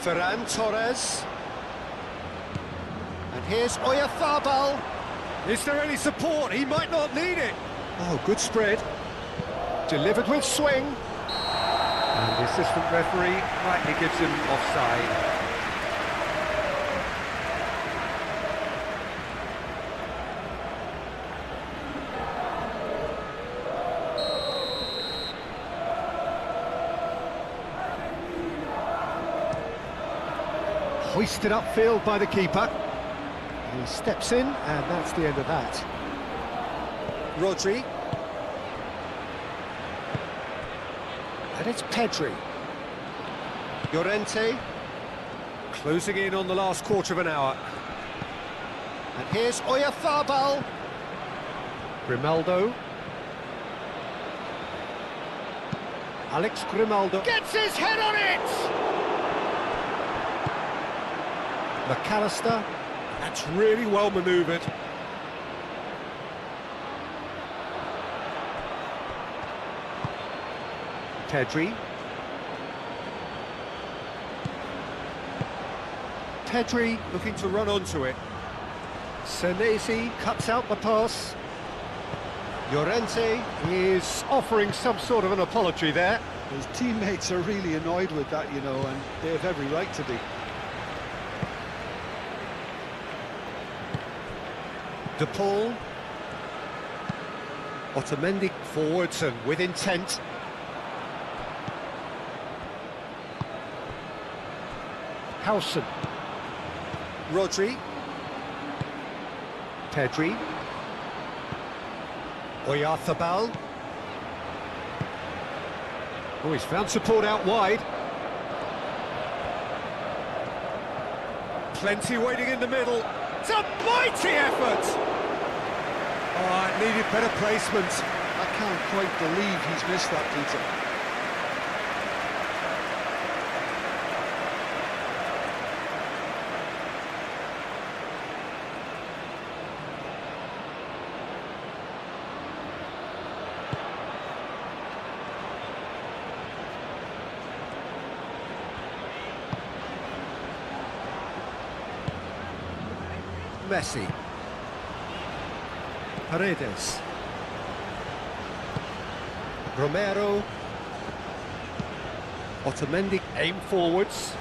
Ferran Torres. And here's Oyarzabal. Is there any support? He might not need it. Oh, good spread. Delivered with swing. And the assistant referee rightly gives him offside. Hoisted upfield by the keeper. He steps in, and that's the end of that. Rodri. And it's Pedri. Llorente. Closing in on the last quarter of an hour. And here's Oyarzabal. Grimaldo. Alex Grimaldo gets his head on it! McAllister. That's really well manoeuvred. Pedri. Pedri looking to run onto it. Senesi cuts out the pass. Llorente is offering some sort of an apology there. His teammates are really annoyed with that, you know, and they have every right to be. De Paul. Otamendi forwards and with intent. Howson. Rodri. Pedri. Oyarzabal. Oh, he's found support out wide. Plenty waiting in the middle. It's a mighty effort! Oh, it needed better placement. I can't quite believe he's missed that, Peter. Messi. Paredes. Romero. Otamendi aim forwards.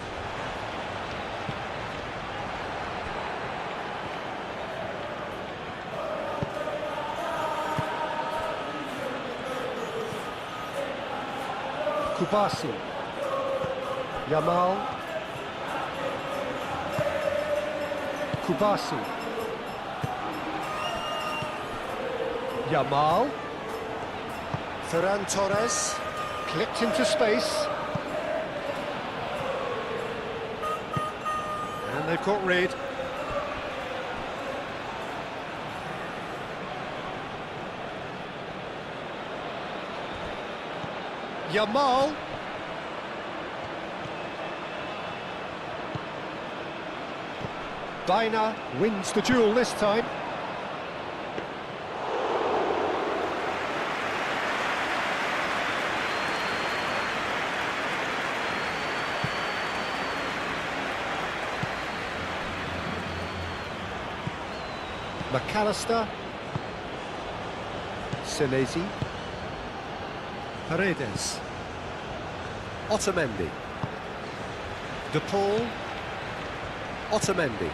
Kubasi. Yamal. Kubasi. Yamal. Ferran Torres. Clipped into space. And they've got rid. Yamal. Baina wins the duel this time. McAllister. Senesi. Paredes. Otamendi. De Paul. Otamendi.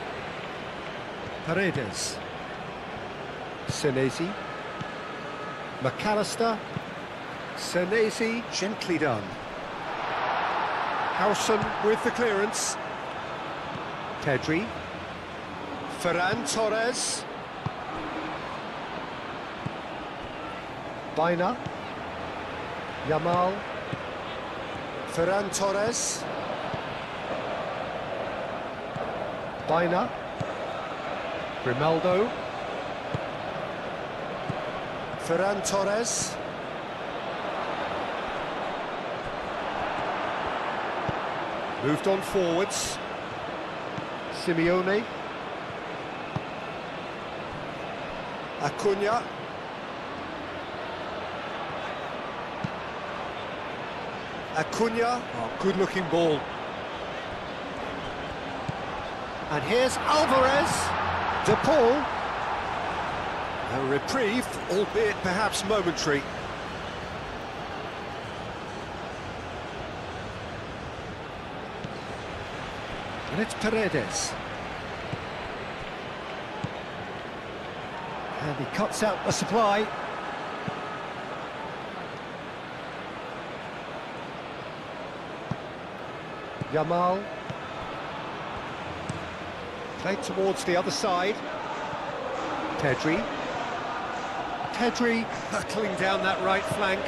Paredes. Senesi. McAllister. Senesi, gently done. Howson with the clearance. Pedri. Ferran Torres. Baina. Yamal. Ferran Torres. Baina. Grimaldo. Ferran Torres. Moved on forwards. Simeone. Acuna. Acuna. Oh, good looking ball. And here's Alvarez. De Paul. A reprieve, albeit perhaps momentary. And it's Paredes. And he cuts out the supply. Yamal. Played towards the other side. Pedri. Pedri hurtling down that right flank.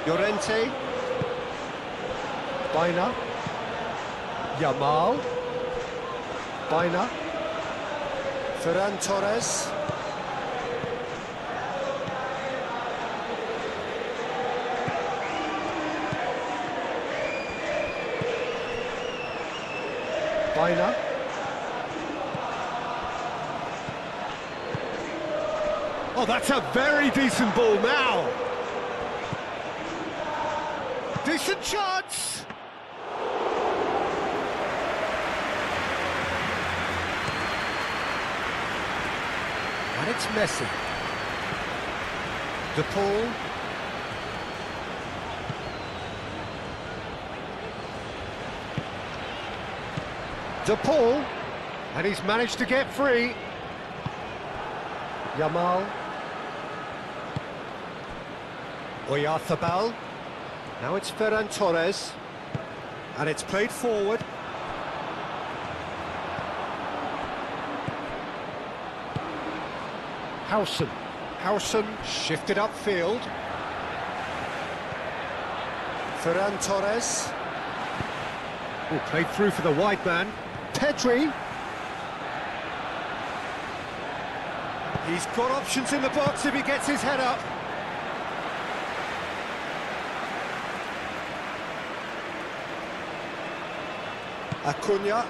Llorente. Baina. Yamal. Baina. Ferran Torres. Baina. Oh, that's a very decent ball now. Decent chance. And it's Messi. De Paul. De Paul. And he's managed to get free. Yamal. Oyarzabal. Now it's Ferran Torres. And it's played forward. Howson. Howson shifted upfield. Ferran Torres. Oh, played through for the wide man. Pedri. He's got options in the box if he gets his head up. Acuna.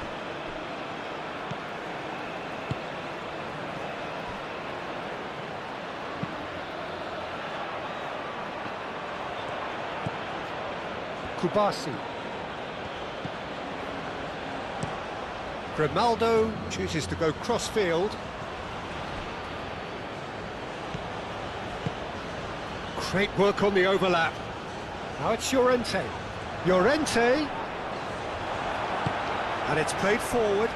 Kubasi. Grimaldo chooses to go cross-field. Great work on the overlap. Now it's Llorente. Llorente. And it's played forward.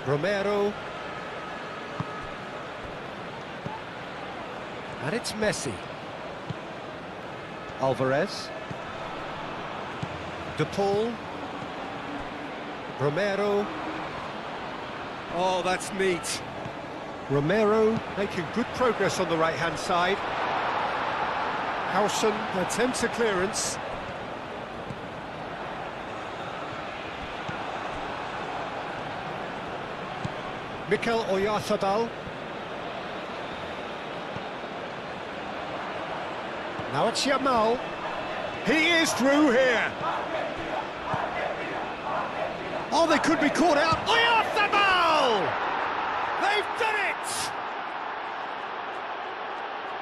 Romero. And it's Messi. Alvarez. De Paul. Romero. Oh, that's neat. Romero making good progress on the right-hand side. Howson attempts a clearance. Mikel Oyarzabal. Now it's Yamal. He is through here. Oh, they could be caught out. Oyarzabal! They've done it!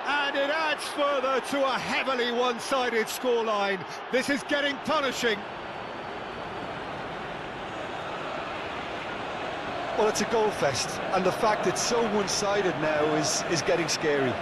And it adds further to a heavily one-sided scoreline. This is getting punishing. Well, it's a goal fest, and the fact it's so one-sided now is getting scary.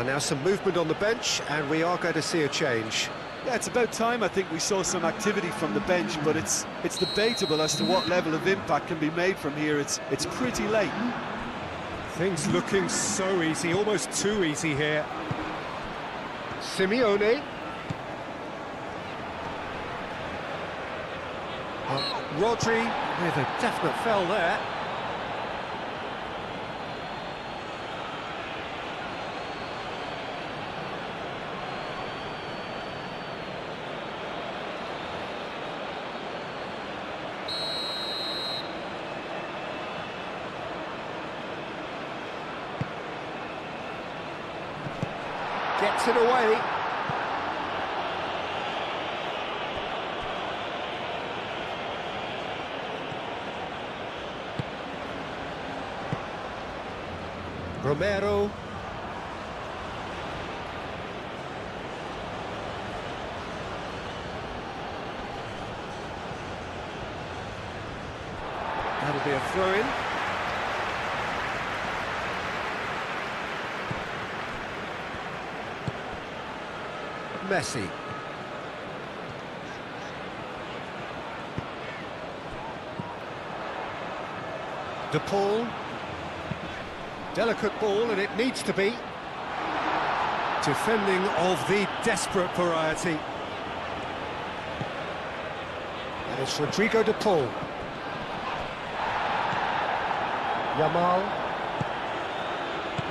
Now some movement on the bench, and we are going to see a change. Yeah, it's about time I think we saw some activity from the bench, but it's debatable as to what level of impact can be made from here. It's pretty late. Things looking so easy, almost too easy here. Simeone. Rodri with a definite foul there. Gets it away. Romero. That'll be a throw-in. Messi. De Paul. Delicate ball, and it needs to be. Defending of the desperate variety. And it's Rodrigo De Paul. Yamal.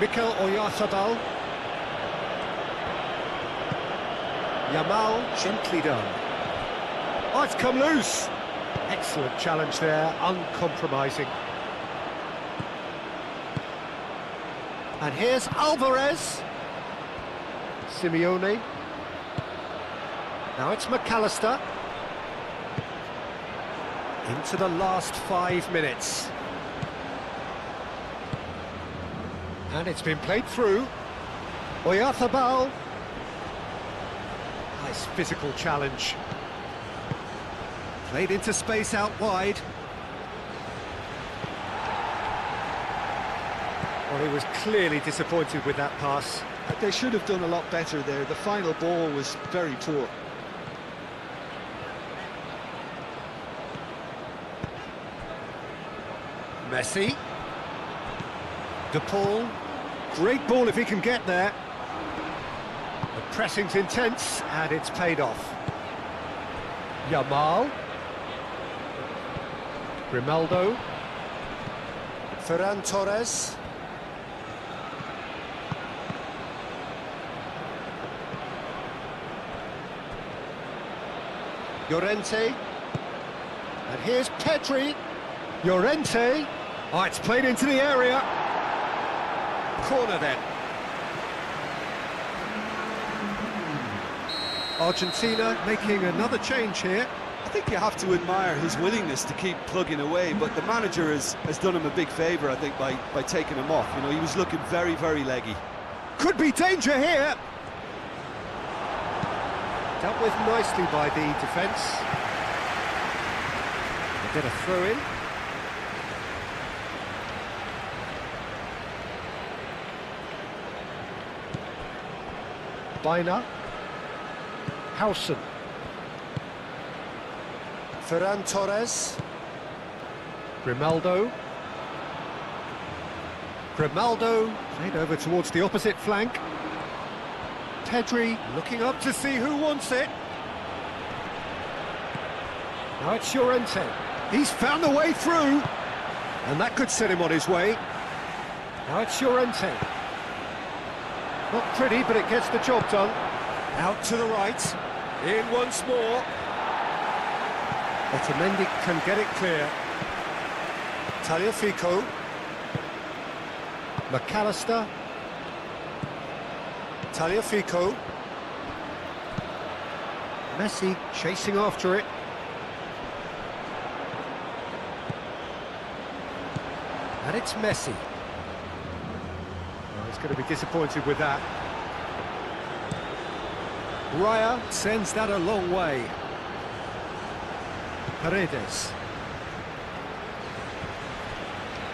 Mikel Oyarzabal. Yamal, gently done. Oh, it's come loose. Excellent challenge there, uncompromising. And here's Alvarez. Simeone. Now it's McAllister. Into the last 5 minutes. And it's been played through. Oyarzabal. Nice physical challenge. Played into space out wide. Well, he was clearly disappointed with that pass. They should have done a lot better there. The final ball was very poor. Messi. De Paul. Great ball if he can get there. The pressing's intense, and it's paid off. Yamal. Grimaldo. Ferran Torres. Llorente. And here's Pedri. Llorente. Oh, it's played into the area. Corner then. Argentina making another change here. I think you have to admire his willingness to keep plugging away, but the manager has done him a big favour, I think, by taking him off. You know, he was looking very, very leggy. Could be danger here. Dealt with nicely by the defence. They get a throw-in. Bina. Howson. Ferran Torres. Grimaldo. Grimaldo played over towards the opposite flank. Pedri looking up to see who wants it. Now it's Llorente. He's found the way through, and that could set him on his way. Now it's Llorente. Not pretty, but it gets the job done. Out to the right. In once more. Otamendi can get it clear. Tagliafico. McAllister. Tagliafico. Messi chasing after it. And it's Messi. Oh, he's going to be disappointed with that. Raya sends that a long way. Paredes.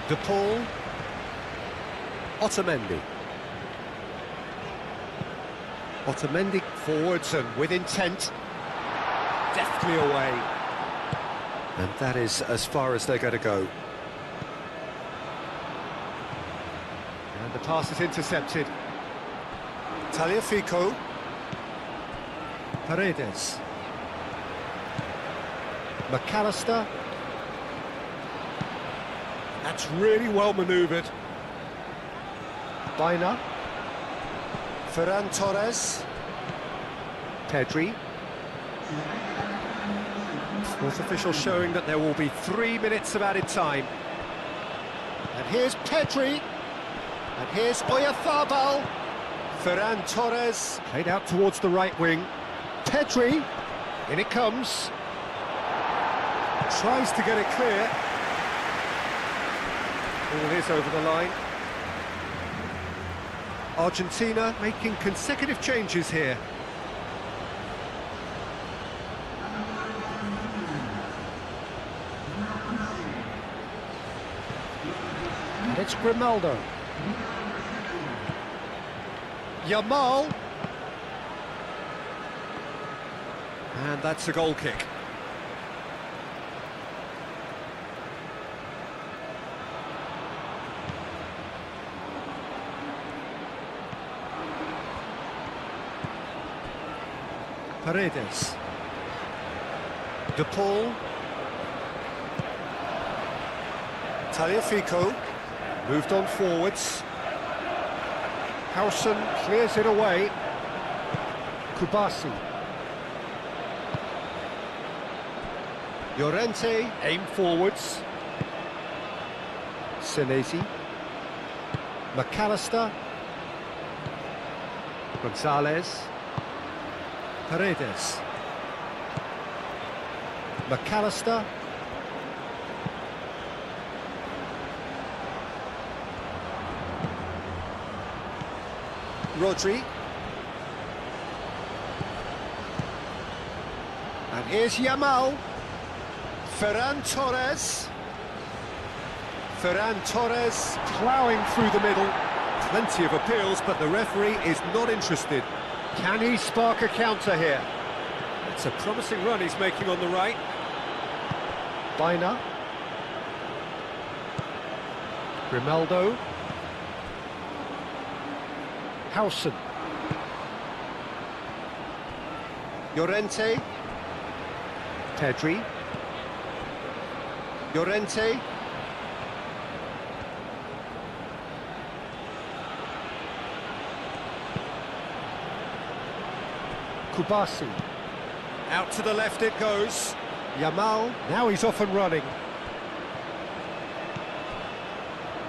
De Paul. Otamendi. Otamendi forwards and with intent. Deftly away. And that is as far as they're going to go. And the pass is intercepted. Tagliafico. Paredes. McAllister. That's really well manoeuvred. Bina. Ferran Torres. Pedri. Fourth official showing that there will be 3 minutes of added time. And here's Pedri. And here's Oyarzabal. Ferran Torres. Played out towards the right wing. Pedri. In it comes. Tries to get it clear. Ball is over the line. Argentina making consecutive changes here. And it's Grimaldo. Yamal. And that's a goal kick. Paredes. De Paul. Tagliafico. Moved on forwards. Howson clears it away. Kubasi. Llorente, aim forwards. Senesi. McAllister. Gonzalez. Paredes. McAllister. Rodri. And here's Yamal. Ferran Torres. Ferran Torres. Ploughing through the middle. Plenty of appeals, but the referee is not interested. Can he spark a counter here? It's a promising run he's making on the right. Bina. Grimaldo. Howson. Llorente. Pedri. Llorente. Kubasi. Out to the left it goes. Yamal. Now he's off and running.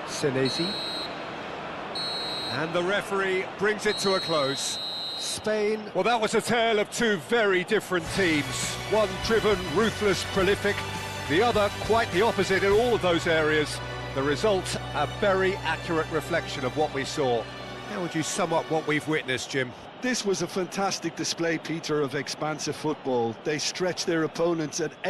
Senesi. And the referee brings it to a close. Spain. Well, that was a tale of two very different teams. One driven, ruthless, prolific. The other quite the opposite in all of those areas. The result, a very accurate reflection of what we saw. How would you sum up what we've witnessed, Jim? This was a fantastic display, Peter, of expansive football. They stretched their opponents at